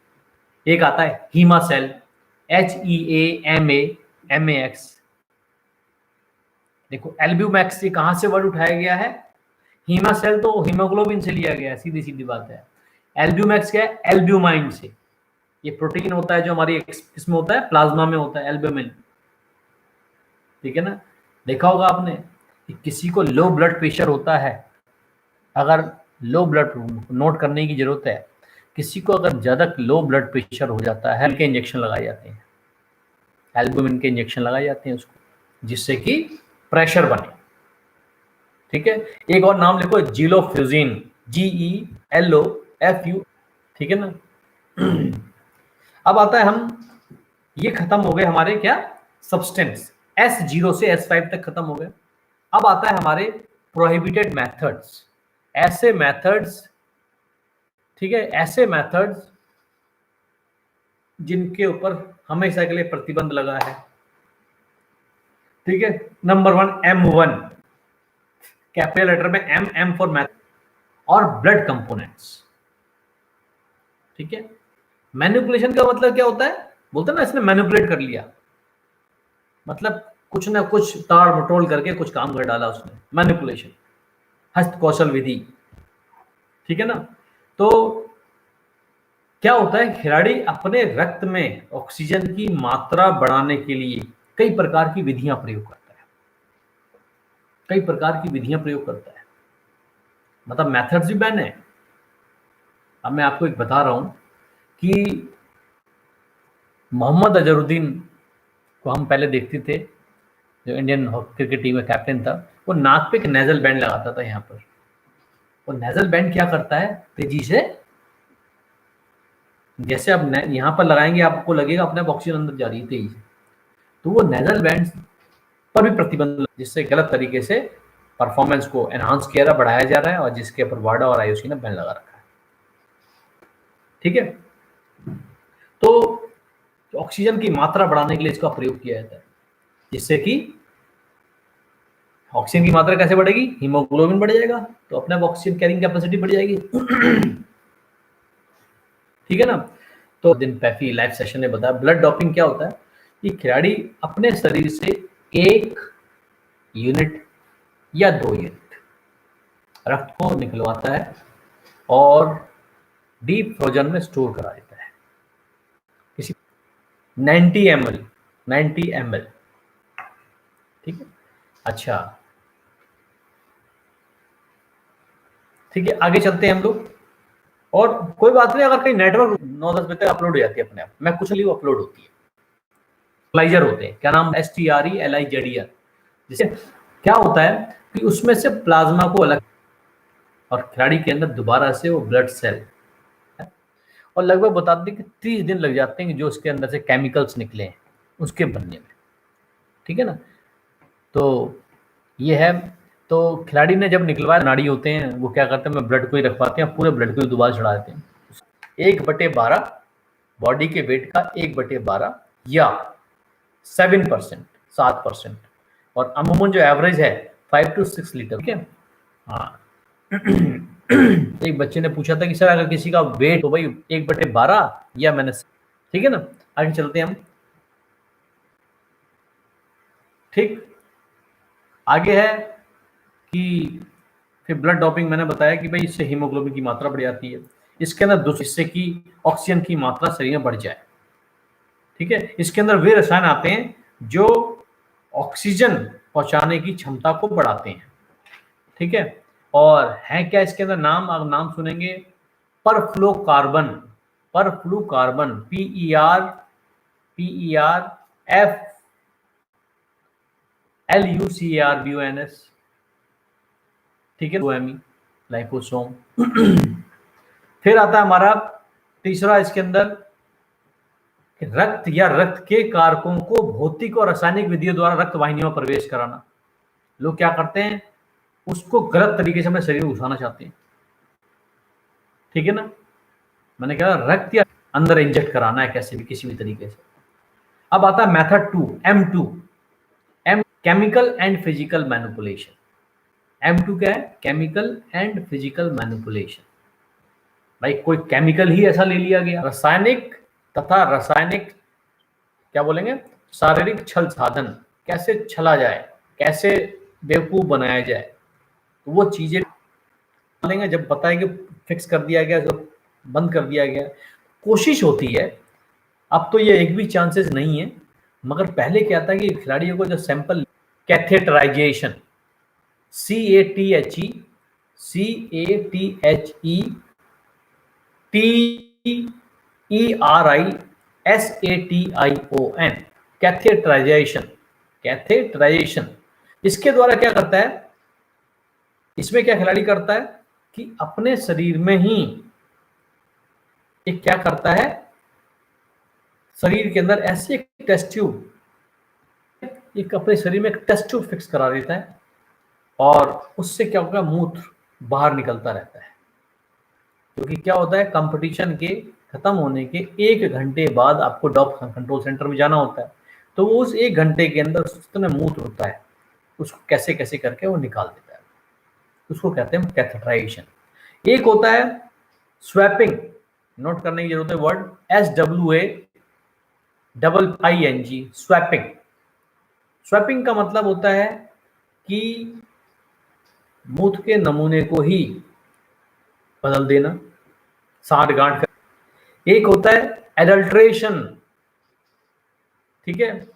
एक आता है हीमा सेल, HEAMAX। देखो एल्ब्यूमैक्स से कहां से वर्ड उठाया गया है। हीमा सेल तो हीमोग्लोबिन से लिया गया है, सीधी सीधी बात है। एल्ब्यूमैक्स क्या है, एल्ब्यूमाइन से। ये प्रोटीन होता है जो हमारी किसमें होता है, प्लाज्मा में होता है, एल्ब्यूमिन। ठीक है ना। देखा होगा आपने कि किसी को लो ब्लड प्रेशर होता है, अगर लो ब्लड, नोट करने की जरूरत है, किसी को अगर ज्यादा लो ब्लड प्रेशर हो जाता है, के इंजेक्शन लगाए जाते हैं, एल्ब्यूमिन के इंजेक्शन लगाए जाते हैं उसको, जिससे कि प्रेशर बने। ठीक है, एक और नाम लिखो, जीलोफ्यूजिन, GELOFU। ठीक है ना। अब आता है, हम ये खत्म हो गए हमारे क्या, सब्सटेंस, S0 से S5 तक खत्म हो गए। अब आता है हमारे प्रोहिबिटेड मेथड्स, ऐसे मेथड्स, ठीक है, ऐसे मेथड्स जिनके ऊपर हमेशा के लिए प्रतिबंध लगा है। ठीक है, नंबर 1 M1, कैपिटल लेटर में M फॉर मैथ, और ब्लड कंपोनेंट्स। ठीक है, मैनिपुलेशन का मतलब क्या होता है, बोलते हैं ना इसने मैनिपुलेट कर लिया, मतलब कुछ ना कुछ ताड़ मटोल करके कुछ काम कर डाला उसने, मैनिपुलेशन, हस्त कौशल विधि। ठीक है ना। तो क्या होता है, खिलाड़ी अपने रक्त में ऑक्सीजन की मात्रा बढ़ाने के लिए कई प्रकार की विधियां प्रयोग करता है, कई प्रकार की विधियां प्रयोग करता है, मतलब मेथड्स भी बैन है। अब मैं आपको एक बता रहा हूं कि मोहम्मद अजहरुद्दीन को हम पहले देखते थे, जो इंडियन क्रिकेट टीम में कैप्टन था, वो नाक पे एक नेजल बैंड लगाता था यहाँ पर। वो नेजल बैंड क्या करता है, तेजी से, जैसे आप यहाँ पर लगाएंगे आपको लगेगा अपने आप ऑक्सीजन अंदर जा रही है तेजी से, तो वो नेजल बैंड पर भी प्रतिबंध, जिससे गलत तरीके से परफॉर्मेंस को एनहांस किया जा, बढ़ाया जा रहा है, और जिसके ऊपर वाडा और आईओसी ने बैन लगा रखा है। ठीक है, तो ऑक्सीजन की मात्रा बढ़ाने के लिए इसका प्रयोग किया जाता है, जिससे कि ऑक्सीजन की मात्रा कैसे बढ़ेगी, हीमोग्लोबिन बढ़ जाएगा, तो अपने ऑक्सीजन कैरिंग कैपेसिटी बढ़ जाएगी। ठीक है ना। तो दिन पैफी लाइव सेशन ने बताया ब्लड डोपिंग क्या होता है, कि खिलाड़ी अपने शरीर से 1 यूनिट या 2 यूनिट रक्त को निकलवाता है और डीप फ्रोजन में स्टोर करा देता है, किसी 90 ml। ठीक है, अच्छा, ठीक है, आगे चलते हैं हम लोग। और कोई बात नहीं, अगर कहीं नेटवर्क 9-10 बजे तक अपलोड हो जाती है अपने आप, मैं कुछ नहीं, वो अपलोड होती है, स्टेलाइजर होते हैं, क्या नाम, STRELIZER। जिससे क्या होता है कि उसमें से प्लाज्मा को अलग, और खिलाड़ी के अंदर दोबारा से वो ब्लड सेल, और लगभग बताते हैं कि 30 दिन लग जाते हैं कि जो उसके अंदर से केमिकल्स निकले हैं उसके बनने में। ठीक है ना। तो ये है, तो खिलाड़ी ने जब निकलवाया, नाड़ी होते हैं वो क्या करते हैं, ब्लड को ही रखवाते हैं, पूरे ब्लड को ही दोबारा चढ़ा देते हैं। 1/12 बॉडी के वेट का 1/12 या 7%, 7%, और अमूमन जो एवरेज है 5 to 6 लीटर। ठीक है, हाँ। एक बच्चे ने पूछा था कि सर अगर किसी का वेट तो भाई 1/12 या मैंने, ठीक है ना। आगे चलते हैं हम। ठीक, आगे है कि फिर ब्लड डोपिंग मैंने बताया कि भाई इससे हीमोग्लोबिन की मात्रा बढ़ जाती है, इसके अंदर दूसरे, इससे कि ऑक्सीजन की मात्रा शरीर में बढ़ जाए। ठीक है, इसके अंदर वे रसायन आते हैं जो ऑक्सीजन पहुंचाने की क्षमता को बढ़ाते हैं। ठीक है, और है क्या इसके अंदर नाम, आप नाम सुनेंगे, परफ्लोकार्बन, परफ्लूकार्बन, PERFLUCARBONS। ठीक है, लाइपोसोम। फिर आता है हमारा तीसरा इसके अंदर, रक्त या रक्त के कारकों को भौतिक और रासायनिक विधियों द्वारा रक्त वाहिनियों में प्रवेश कराना। लोग क्या करते हैं, उसको गलत तरीके से अपने शरीर में घुसाना चाहते हैं। ठीक है ना, मैंने कहा रक्त या अंदर इंजेक्ट कराना है कैसे भी, किसी भी तरीके से। अब आता है method 2, M2, M chemical and physical manipulation. M2 क्या है? Chemical and physical manipulation. भाई कोई केमिकल ही ऐसा ले लिया गया, रासायनिक तथा रासायनिक क्या बोलेंगे, शारीरिक छल साधन, कैसे छला जाए, कैसे बेवकूफ बनाया जाए, तो वो चीजें लेंगे। जब बताए कि फिक्स कर दिया गया, जब बंद कर दिया गया, कोशिश होती है, अब तो ये एक भी चांसेस नहीं है, मगर पहले क्या था कि खिलाड़ियों को जो sample, catheterisation, CATHE, CATHETERISATION, catheterisation. Catheterisation इसके द्वारा क्या करता है, इसमें क्या खिलाड़ी करता है कि अपने शरीर में ही एक क्या करता है, शरीर के अंदर ऐसे एक टेस्ट ट्यूब, एक अपने शरीर में एक टेस्ट ट्यूब फिक्स करा देता है, और उससे क्या होगा, मूत्र बाहर निकलता रहता है। क्योंकि क्या होता है, कंपटीशन के खत्म होने के 1 घंटे बाद आपको डॉप कंट्रोल सेंटर में जाना होता है, तो वो उस 1 घंटे के अंदर जितना मूत्र होता है उसको कैसे कैसे करके वो निकाल देता है, उसको कहते हैं कैथेटराइजेशन। एक होता है स्वैपिंग, नोट करने की जरूरत है वर्ड, SWAPPING, स्वैपिंग। स्वैपिंग का मतलब होता है कि मूत्र के नमूने को ही बदल देना, साठ गांठ कर। एक होता है एडल्ट्रेशन, ठीक है,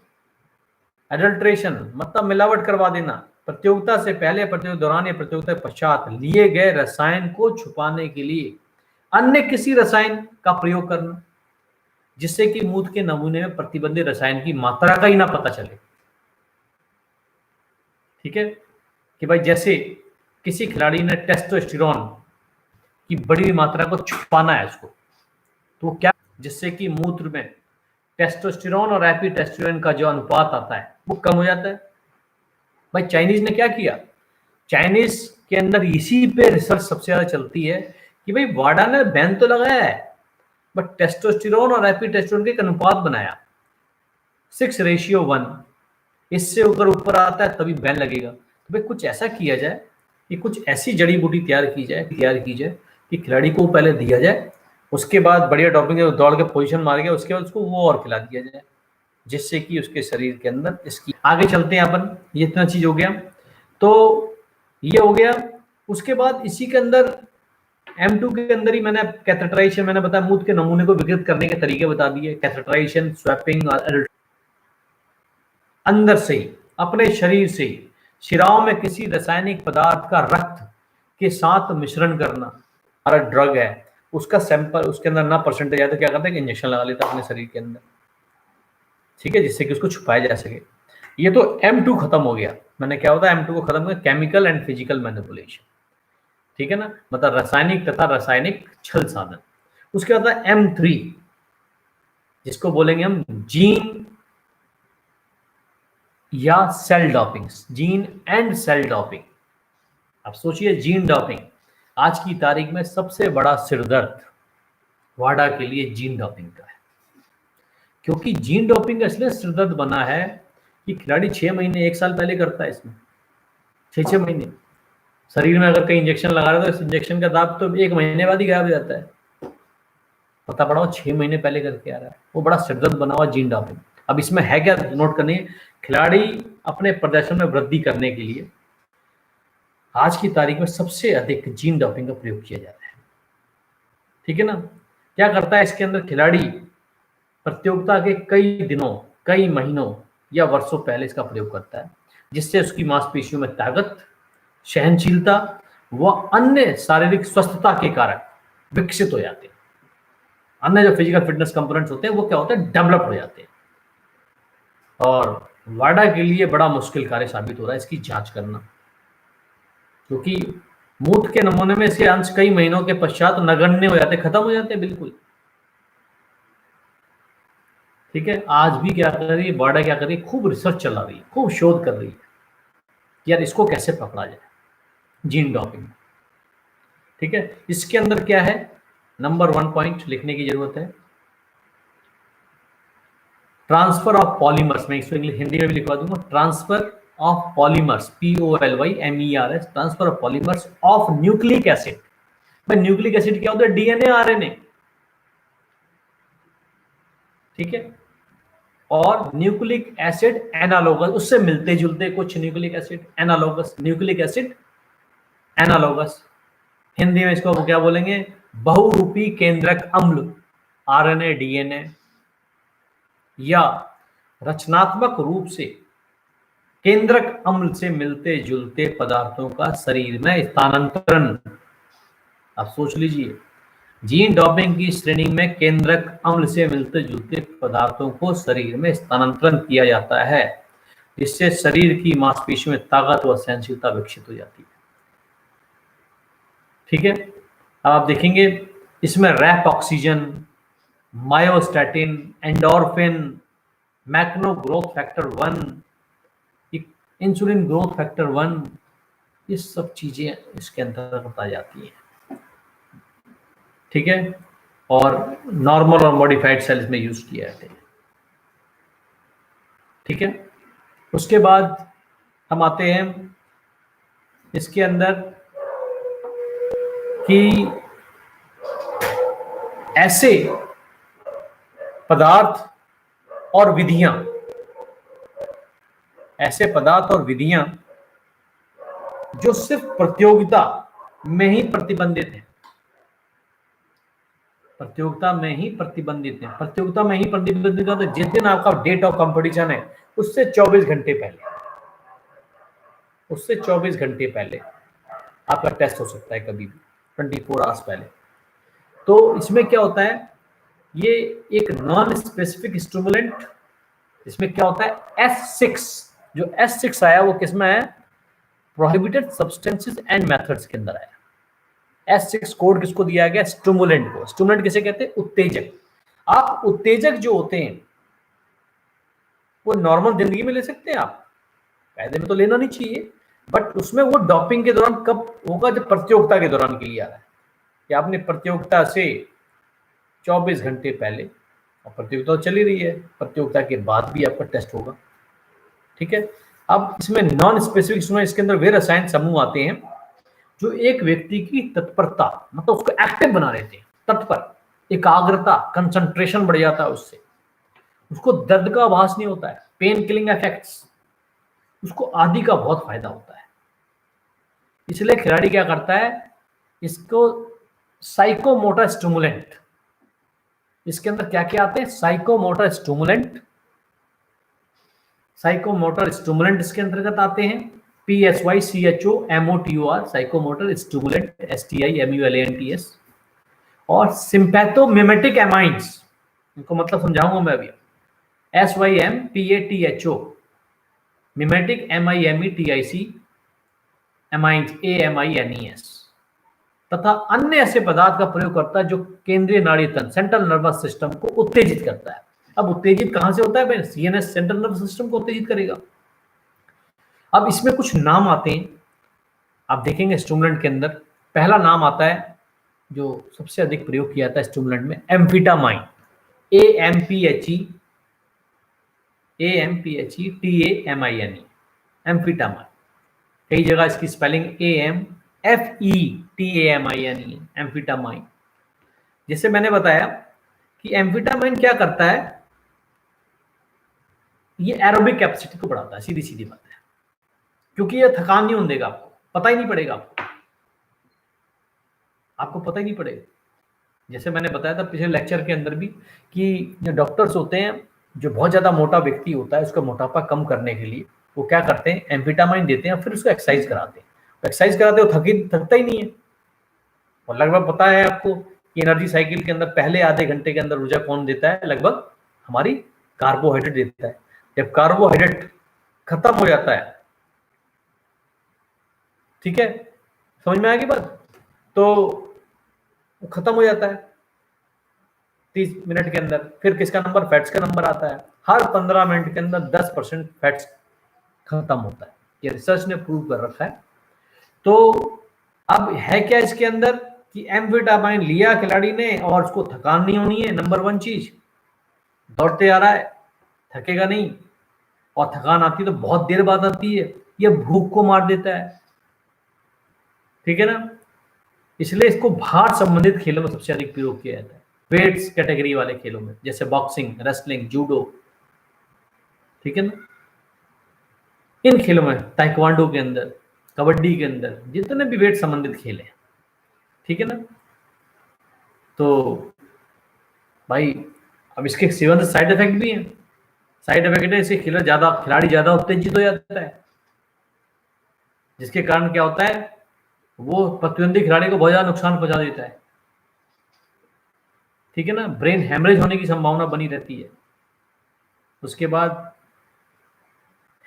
एडल्ट्रेशन मतलब मिलावट करवा देना, प्रतियोगिता से पहले, प्रतियोगिता दौरान या प्रतियोगिता के पश्चात लिए गए रसायन को छुपाने के लिए अन्य किसी रसायन का प्रयोग करना, जिससे कि मूत्र के नमूने में प्रतिबंधित रसायन की मात्रा का ही ना पता चले। ठीक है, कि भाई जैसे किसी खिलाड़ी ने टेस्टोस्टेरोन की बड़ी मात्रा को छुपाना है उसको, तो क्या, जिससे कि मूत्र में टेस्टोस्टेरोन और एपिटेस्टोस्टेरोन का जो अनुपात आता है वो कम हो जाता है। भाई चाइनीज ने क्या किया, चाइनीज के अंदर इसी पे रिसर्च सबसे ज्यादा चलती है कि भाई वाडा ने बैन तो लगाया है, बट टेस्टोस्टेरोन और एपिटेस्टोस्टेरोन के अनुपात बनाया 6:1, इससे अगर ऊपर आता है तभी बैन लगेगा। तो भाई कुछ ऐसा किया जाए कि कुछ ऐसी जड़ी बूटी तैयार की जाए कि खिलाड़ी को पहले दिया जाए, उसके बाद बढ़िया डॉपिंग दौड़ के पोजीशन मार गया, उसके बाद उसको वो और खिला दिया जाए, जिससे कि उसके शरीर के अंदर इसकी, आगे चलते हैं अपन, ये इतना चीज हो गया, तो ये हो गया। उसके बाद इसी के अंदर M2 के अंदर ही मैंने कैथेटराइजेशन, मैंने बताया मूत्र के नमूने को विकृत करने के तरीके बता दिए, कैथेटराइजेशन, स्वैपिंग और अंदर से ही, अपने शरीर से ही शिराओं में किसी रासायनिक पदार्थ का रक्त के साथ मिश्रण करना, हमारा ड्रग है उसका सैंपल, उसके अंदर ना परसेंटेज आया तो क्या करता है कि इंजेक्शन लगा लेता है अपने शरीर के अंदर, ठीक है, जिससे कि उसको छुपाया जा सके। ये तो M2 खत्म हो गया। मैंने क्या होता है M2 को खत्म किया, केमिकल एंड फिजिकल मैनिपुलेशन, ठीक है ना, मतलब रासायनिक तथा रासायनिक छल साधन। उसके बाद M3, जिसको बोलेंगे हम जीन या cell doping, gene and cell doping. अब सोचिए जीन डॉपिंग, आज की तारीख में सबसे बड़ा सिरदर्द वाडा के लिए जीन डॉपिंग का है, क्योंकि जीन डॉपिंग इसलिए सिरदर्द बना है कि खिलाड़ी 6 महीने 1 साल पहले करता है, इसमें 6 महीने शरीर में अगर कहीं इंजेक्शन लगा रहा है तो इस इंजेक्शन का दाब तो 1 महीने बाद ही गायब हो जाता है, पता पड़ा वो 6 महीने पहले करके आ रहा है, वो बड़ा सिरदर्द बना हुआ जीन डॉपिंग। अब इसमें है क्या, नोट करनी है, खिलाड़ी अपने प्रदर्शन में वृद्धि करने के लिए आज की तारीख में सबसे अधिक जीन डॉपिंग का प्रयोग किया जाता है, ठीक है ना। क्या करता है इसके अंदर, खिलाड़ी प्रतियोगिता के कई दिनों, कई महीनों या वर्षों पहले इसका प्रयोग करता है, जिससे उसकी मांसपेशियों में ताकत, सहनशीलता व अन्य शारीरिक स्वस्थता के कारक विकसित हो जाते हैं। अन्य जो फिजिकल फिटनेस कंपोनेंट्स होते हैं वो क्या होते हैं, डेवलप हो जाते हैं। और वाडा के लिए बड़ा मुश्किल कार्य साबित हो रहा है इसकी जांच करना, क्योंकि मूत्र के नमूने में इसके अंश कई महीनों के पश्चात नगण्य हो जाते, खत्म हो जाते हैं बिल्कुल, ठीक है। आज भी क्या कर रही है वाडा, क्या कर रही है, खूब रिसर्च चला रही है, खूब शोध कर रही है कि यार इसको कैसे पकड़ा जाए, जीन डॉपिंग, ठीक है। इसके अंदर क्या है, नंबर 1 पॉइंट लिखने की जरूरत है, ट्रांसफर ऑफ पॉलीमर्स, मैं इसको इंग्लिश हिंदी में भी लिखवा दूंगा, transfer of polymers, POLYMERS, transfer of polymers of nucleic acid. भाई न्यूक्लिक एसिड क्या होता है? DNA RNA, ठीक है। और न्यूक्लिक एसिड एनालोगस, उससे मिलते जुलते कुछ nucleic acid, analogous, nucleic acid analogous. Hindi में इसको क्या बोलेंगे? बहुरूपी केंद्रक अम्ल, RNA DNA, या रचनात्मक रूप से केंद्रक अम्ल से मिलते जुलते पदार्थों का शरीर में स्थानांतरण। आप सोच लीजिए, जीन डॉपिंग की श्रेणी में केंद्रक अम्ल से मिलते जुलते पदार्थों को शरीर में स्थानांतरण किया जाता है, जिससे शरीर की मांसपेशियों में ताकत व सहनशीलता विकसित हो जाती है। ठीक है, अब आप देखेंगे इसमें rap oxygen, myostatin, endorphin, macro growth factor 1, insulin growth factor 1, ये सब चीजें इसके अंतर्गत आ जाती हैं। ठीक है, और नॉर्मल और मॉडिफाइड सेल्स में यूज किया जाते हैं। ठीक है, उसके बाद हम आते हैं इसके अंदर कि ऐसे पदार्थ और विधियां, ऐसे पदार्थ और विधियां जो सिर्फ प्रतियोगिता में ही प्रतिबंधित है, प्रतियोगिता में ही प्रतिबंधित है। प्रतियोगिता में ही प्रतिबंधित है तो जिस दिन आपका डेट ऑफ कंपटीशन है उससे 24 घंटे पहले, उससे 24 घंटे पहले आपका टेस्ट हो सकता है, कभी भी 24 आवर्स पहले। तो इसमें क्या होता है, ये एक नॉन स्पेसिफिक स्टिमुलेंट, इसमें क्या होता है S6, जो S6 आया वो किसमें है? प्रोहिबिटेड सब्सटेंसेस एंड मेथड्स के अंदर आया। S6 कोड किसको दिया गया? स्टिमुलेंट को। स्टिमुलेंट किसे कहते हैं? उत्तेजक। आप उत्तेजक जो होते हैं वो नॉर्मल जिंदगी में ले सकते हैं, आप कायदे में तो लेना नहीं चाहिए, बट उसमें वो डॉपिंग के दौरान कब होगा? जब प्रतियोगिता के दौरान के लिए आ रहा है, कि आपने प्रतियोगिता से 24 घंटे पहले, और प्रतियोगिता चल ही रही है, प्रतियोगिता के बाद भी आपका टेस्ट होगा। ठीक है, अब इसमें नॉन स्पेसिफिक, इसके अंदर वे रसायन समूह आते हैं जो एक व्यक्ति की तत्परता, मतलब उसको एक्टिव बना देते हैं, तत्पर, एकाग्रता, कंसंट्रेशन बढ़ जाता है उससे, उसको दर्द का आभास नहीं होता है, पेन किलिंग इफेक्ट्स, उसको आदि का बहुत फायदा होता है। इसलिए खिलाड़ी क्या करता है, इसको साइकोमोटर स्टिमुलेंट, इसके अंदर क्या क्या आते हैं? साइकोमोटर स्टिमुलेंट, साइकोमोटर स्टिमुलेंट इसके अंतर्गत आते हैं, PSYCHOMOTOR, साइकोमोटर स्टिमुलेंट, STIMULANTS, और सिंपैथोमिमेटिक एमाइंस, इनको मतलब समझाऊंगा मैं अभी, SYMPATHO, mimetic MIMETIC, amines AMINES, तथा अन्य ऐसे पदार्थ का प्रयोग करता है जो केंद्रीय नाड़ी तंत्र, सेंट्रल नर्वस सिस्टम को उत्तेजित करता है। अब उत्तेजित कहां से होता है भाई? CNS, सेंट्रल नर्वस सिस्टम को उत्तेजित करेगा। अब इसमें कुछ नाम आते हैं, आप देखेंगे स्टिमुलेंट के अंदर पहला नाम आता है जो सबसे अधिक प्रयोग किया जाता है स्टिमुलेंट में, एम्फीटामाइन, AMPHETAMINE, एम्फीटामाइन। कई जगह इसकी स्पेलिंग AMFETAMINE, एम्फीटामाइन। जैसे मैंने बताया कि एम्फीटामाइन क्या करता है, ये एरोबिक कैपेसिटी को बढ़ाता है, सीधी सीधी बात है, क्योंकि ये थकान नहीं होने देगा, आपको पता ही नहीं पड़ेगा, आपको पता ही नहीं पड़ेगा। जैसे मैंने बताया था पिछले लेक्चर के अंदर भी कि जो डॉक्टर्स होते हैं, जो बहुत ज्यादा मोटा व्यक्ति होता है, उसका मोटापा कम करने के लिए वो क्या करते हैं, एम्फीटामाइन देते हैं, फिर उसको एक्सरसाइज कराते हैं। एक्सरसाइज कराते हो थकता ही नहीं है। और लगभग पता है आपको कि एनर्जी साइकिल के अंदर पहले आधे घंटे के अंदर ऊर्जा कौन देता है? लगभग हमारी कार्बोहाइड्रेट देता है। जब कार्बोहाइड्रेट खत्म हो जाता है, ठीक है, समझ में आएगी बात, तो खत्म हो जाता है 30 मिनट के अंदर, फिर किसका नंबर? फैट्स का नंबर आता है। हर 15 मिनट के अंदर 10% फैट्स खत्म होता है, ये रिसर्च ने प्रूव कर रखा है। तो अब है क्या इसके अंदर कि एम्फीटामाइन लिया खिलाड़ी ने और उसको थकान नहीं होनी है, नंबर 1 चीज, दौड़ते आ रहा है, थकेगा नहीं, और थकान आती है तो बहुत देर बाद आती है, ये भूख को मार देता है, ठीक है ना। इसलिए इसको भार संबंधित खेलों में सबसे अधिक प्रयोग किया जाता है, वेट्स कैटेगरी वाले खेलों में, जैसे बॉक्सिंग, रेसलिंग, जूडो, ठीक है ना। इन खेलों में, ताइक्वांडो के अंदर, कबड्डी के अंदर, जितने भी वेट संबंधित खेल हैं, ठीक है ना। तो भाई अब इसके सेवन से साइड इफेक्ट भी हैं। साइड इफेक्ट है, इससे खिलाड़ी ज्यादा उत्तेजित हो जाता है, जिसके कारण क्या होता है, वो प्रतिद्वंदी खिलाड़ी को बहुत ज्यादा नुकसान पहुंचा देता है, ठीक है ना। ब्रेन हेमरेज होने की संभावना बनी रहती है। उसके बाद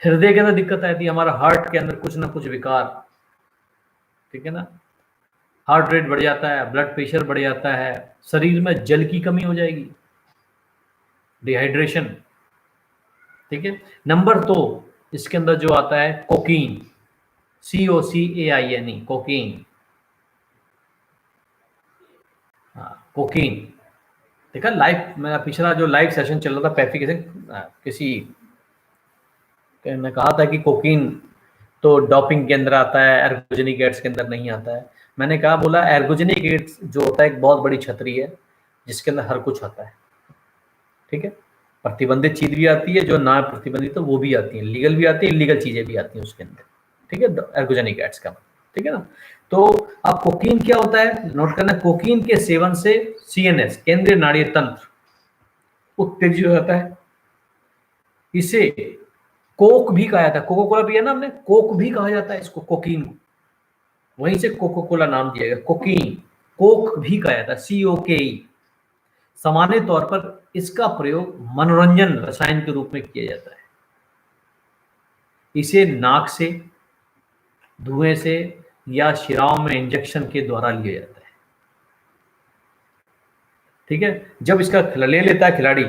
हृदय के अंदर दिक्कत आती है, हमारा हार्ट के अंदर कुछ ना कुछ विकार, ठीक है ना। हार्ट रेट बढ़ जाता है, ब्लड प्रेशर बढ़ जाता है, शरीर में जल की कमी हो जाएगी, डिहाइड्रेशन, ठीक है। नंबर 2 इसके अंदर जो आता है कोकीन, COCAINE, कोकीन, कोकीन। देखा मेरा पिछला जो लाइव सेशन चल रहा था पैफी किसी ने कहा था कि कोकीन तो डोपिंग के अंदर आता है, एर्गोजेनिक एड्स के अंदर नहीं आता है। मैंने कहा, बोला एर्गोजेनिक एड्स जो होता है एक बहुत बड़ी छतरी है जिसके अंदर हर कुछ आता है, ठीक है। प्रतिबंधित चीज भी आती है, जो ना प्रतिबंधित तो वो भी आती है, लीगल भी आती है, इलीगल चीजें भी आती हैं उसके अंदर, ठीक है, एर्गोजेनिक एड्स का, ठीक है ना। तो अब कोकीन क्या होता है, नोट करना, कोकीन के सेवन से CNS, केंद्रीय नाड़ी तंत्र, उत्तेजित हो जाता है। इसे कोक भी कहा जाता है, कोको कोला पिया ना हमने, कोक भी कहा जाता है इसको, कोकीन को, वहीं से कोको कोला नाम दिया गया, कोकीन, कोक भी कहा जाता है, COKE। सामान्य तौर पर इसका प्रयोग मनोरंजन रसायन के रूप में किया जाता है। इसे नाक से, धुएं से या शिराओं में इंजेक्शन के द्वारा लिया जाता है, ठीक है। जब इसका ले लेता है खिलाड़ी,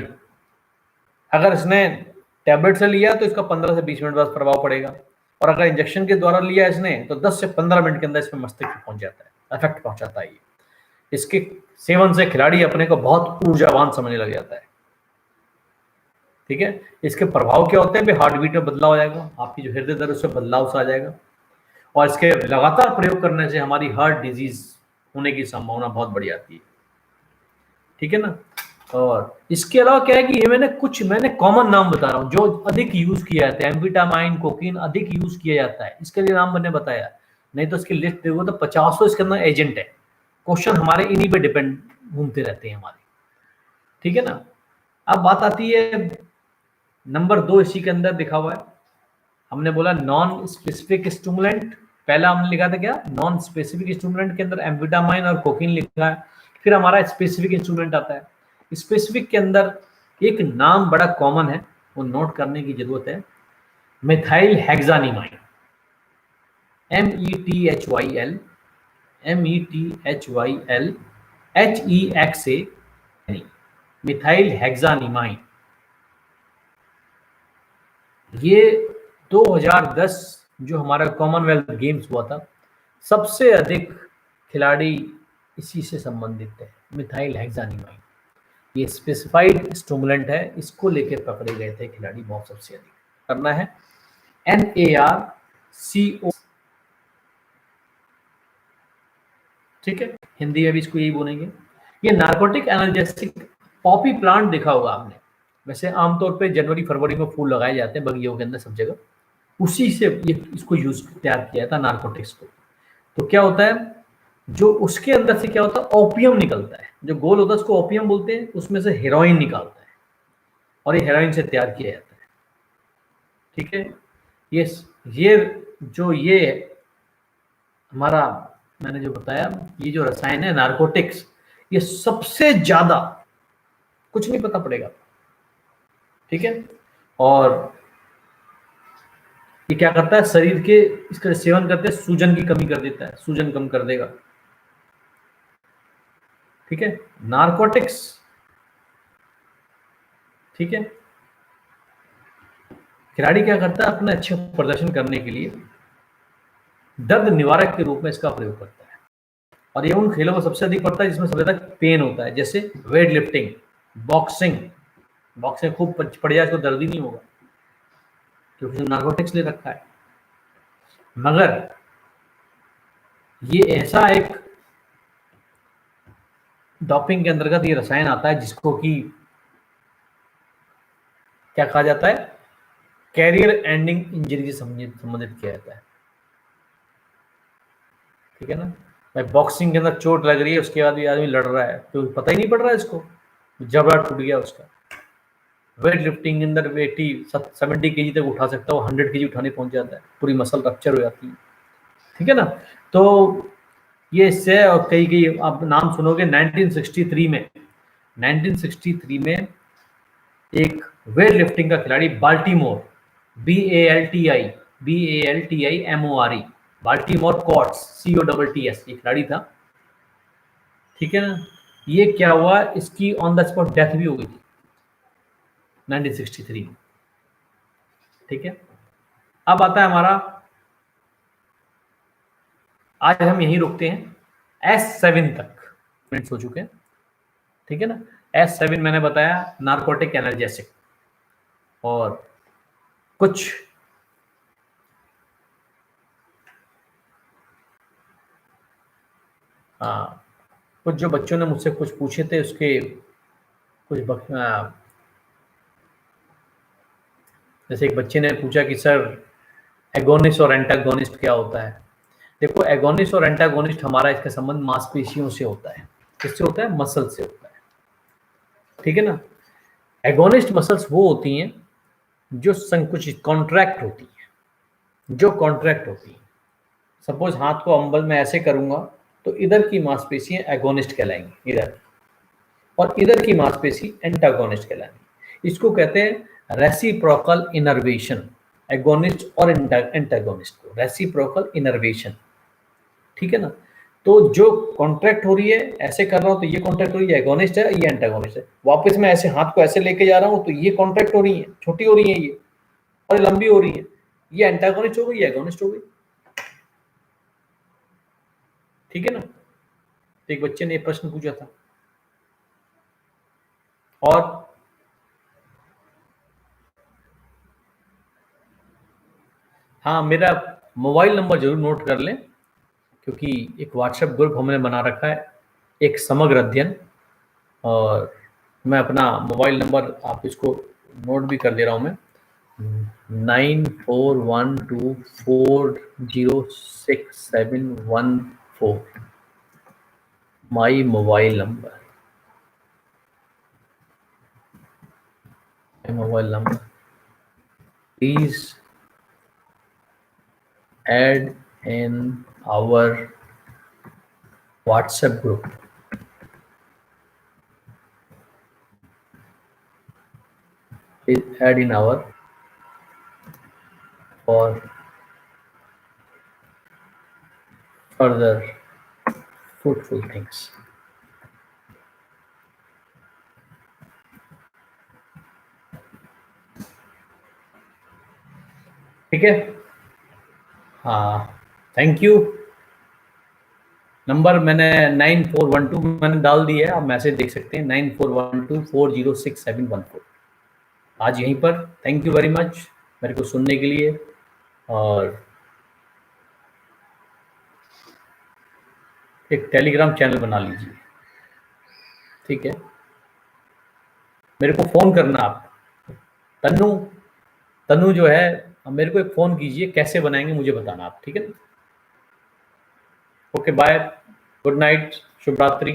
अगर इसने टैबलेट से लिया तो इसका 15 से 20 मिनट बाद प्रभाव पड़ेगा, और अगर इंजेक्शन के द्वारा लिया इसने तो 10 से 15 मिनट के अंदर इसमें मस्तिष्क पहुंच जाता है, इफेक्ट पहुंचाता है। इसके सेवन से खिलाड़ी अपने को बहुत ऊर्जावान समझने लग जाता है, ठीक है। इसके प्रभाव क्या होते हैं, हार्ट बीट में बदलाव आ जाएगा, आपकी जो हृदय दर उसमें बदलाव सा आ जाएगा, और इसके लगातार प्रयोग करने से हमारी हार्ट डिजीज होने की संभावना बहुत बढ़ जाती है, ठीक है ना। और इसके अलावा क्या है कि ये मैंने कॉमन नाम बता रहा हूँ जो अधिक यूज किया जाता है, एम्फेटामाइन, कोकीन अधिक यूज किया जाता है, इसके लिए नाम मैंने बताया, नहीं तो इसकी लिस्ट देखो तो 50 इसके अंदर एजेंट है। क्वेश्चन हमारे इन्हीं पे डिपेंड घूमते रहते हैं हमारे, ठीक है ना। अब बात आती है नंबर 2, इसी के अंदर दिखा हुआ है, हमने बोला नॉन स्पेसिफिक स्टिमुलेंट, पहला हमने लिखा था क्या, नॉन स्पेसिफिक स्टिमुलेंट के अंदर एम्फेटामाइन और कोकीन लिखा है, फिर हमारा स्पेसिफिक इंस्ट्रूमेंट आता है। स्पेसिफिक के अंदर एक नाम बड़ा कॉमन है, वो नोट करने की जरूरत है, मिथाइल हेक्सानिमाइन, METHYL मिथाइल हेक्सानिमाइन। ये 2010 जो हमारा कॉमनवेल्थ गेम्स हुआ था, सबसे अधिक खिलाड़ी इसी से संबंधित है, मिथाइल हेक्सानिमाइन। ये स्पेसिफाइड स्टिमुलेंट है, इसको लेकर पकड़े गए थे खिलाड़ी बहुत सबसे अधिक। करना है NARCO, ठीक है, हिंदी में भी इसको यही बोलेंगे। ये नार्कोटिक एनाल्जेसिक, पॉपी प्लांट देखा होगा आपने, वैसे आमतौर पे जनवरी फरवरी में फूल लगाए जाते हैं बगियों के अंदर सब जगह, उसी से ये इसको यूज तैयार किया था नार्कोटिक्स को। तो क्या होता है, जो उसके अंदर से क्या होता है, ओपियम निकलता है, जो गोल होता है उसको ओपियम बोलते हैं, उसमें से हेरोइन निकालता है, और ये हेरोइन से तैयार किया जाता है, ठीक है। ये हमारा मैंने जो बताया, ये जो रसायन है नार्कोटिक्स, ये सबसे ज्यादा, कुछ नहीं पता पड़ेगा, ठीक है। और ये क्या करता है, शरीर के, इसका सेवन करते हैं सूजन की कमी कर देता है, सूजन कम कर देगा, ठीक है, नार्कोटिक्स, ठीक है। खिलाड़ी क्या करता है, अपने अच्छे प्रदर्शन करने के लिए दर्द निवारक के रूप में इसका प्रयोग करता है, और ये उन खेलों में सबसे अधिक पड़ता है जिसमें सबसे ज्यादा पेन होता है, जैसे वेट लिफ्टिंग, बॉक्सिंग, बॉक्स में खूब पड़ जाए इसको दर्द ही नहीं होगा, क्योंकि नार्कोटिक्स ले रखा है। मगर ये ऐसा एक डोपिंग के अंतर्गत ये रसायन आता है जिसको कि क्या कहा जाता है, कैरियर एंडिंग इंजरी से संबंधित किया जाता है। ठीक है ना भाई, बॉक्सिंग के अंदर चोट लग रही है, उसके बाद भी आदमी लड़ रहा है तो पता ही नहीं पड़ रहा है इसको, जबड़ा टूट गया उसका। वेट लिफ्टिंग के अंदर 70 kg तक उठा सकता है, वो 100 kg उठाने पहुंच जाता है, पूरी मसल रप्चर हो जाती है। ठीक है ना, तो ये इससे, और कई कई आप नाम सुनोगे 1963 में एक वेट लिफ्टिंग का खिलाड़ी Baltimore, BALTIMORE, Baltimore Cotts, COTTS, ये खिलाड़ी था। ठीक है ना, ये क्या हुआ, इसकी ऑन द स्पॉट डेथ भी हो गई थी 1963 में। ठीक है, अब आता है हमारा, आज हम यहीं रुकते हैं S7 तक मिनट्स हो चुके हैं। ठीक है ना, S7 मैंने बताया नार्कोटिक एनर्जेसिक, और कुछ कुछ जो बच्चों ने मुझसे कुछ पूछे थे उसके कुछ जैसे एक बच्चे ने पूछा कि सर एगोनिस्ट और एंटागोनिस्ट क्या होता है। देखो, एगोनिस्ट और एंटागोनिस्ट हमारा इसका संबंध मांसपेशियों से होता है। किससे होता है? मसल से होता है। ठीक है ना, एगोनिस्ट मसल्स वो होती हैं जो संकुचित, कॉन्ट्रैक्ट होती है, जो कॉन्ट्रैक्ट होती है। सपोज हाथ को अंबल में ऐसे करूंगा तो इधर की मांसपेशियां एगोनिस्ट कहलाएंगी, इधर, और इधर की मांसपेशी एंटागोनिस्ट कहलाएंगी। इसको कहते हैं रेसिप्रोकल इनर्वेशन। एगोनिस्ट और एंटागोनिस्ट को रेसिप्रोकल इनर्वेशन। ठीक है ना, तो जो कॉन्ट्रैक्ट हो रही है, ऐसे कर रहा हूं तो ये कॉन्ट्रैक्ट हो रही है, एगोनिस्ट है, ये एंटागोनिस्ट है। वापस मैं ऐसे हाथ को ऐसे लेके जा रहा हूं तो ये कॉन्ट्रैक्ट हो रही है, छोटी हो रही है ये, और लंबी हो रही है, ये एंटागोनिस्ट हो गई, ये एगोनिस्ट हो गई। ठीक है ना, तो एक बच्चे ने प्रश्न पूछा था। और हाँ, मेरा मोबाइल नंबर जरूर नोट कर लें, क्योंकि एक व्हाट्सएप ग्रुप हमने बना रखा है, एक समग्र अध्ययन, और मैं अपना मोबाइल नंबर आप इसको नोट भी कर दे रहा हूँ मैं, 9412406714, my mobile number, please add in our WhatsApp group. Please add in our for further fruitful things. ठीक है, हाँ, थैंक यू। नंबर मैंने 9412 मैंने डाल दिया है, आप मैसेज देख सकते हैं, 9412406714। आज यहीं पर, थैंक यू वेरी मच मेरे को सुनने के लिए, और एक टेलीग्राम चैनल बना लीजिए। ठीक है, मेरे को फ़ोन करना आप, तन्नू तन्नू जो है, मेरे को एक फ़ोन कीजिए, कैसे बनाएंगे मुझे बताना आप। ठीक है ना, ओके, बाय, गुड नाइट, शुभ रात्रि।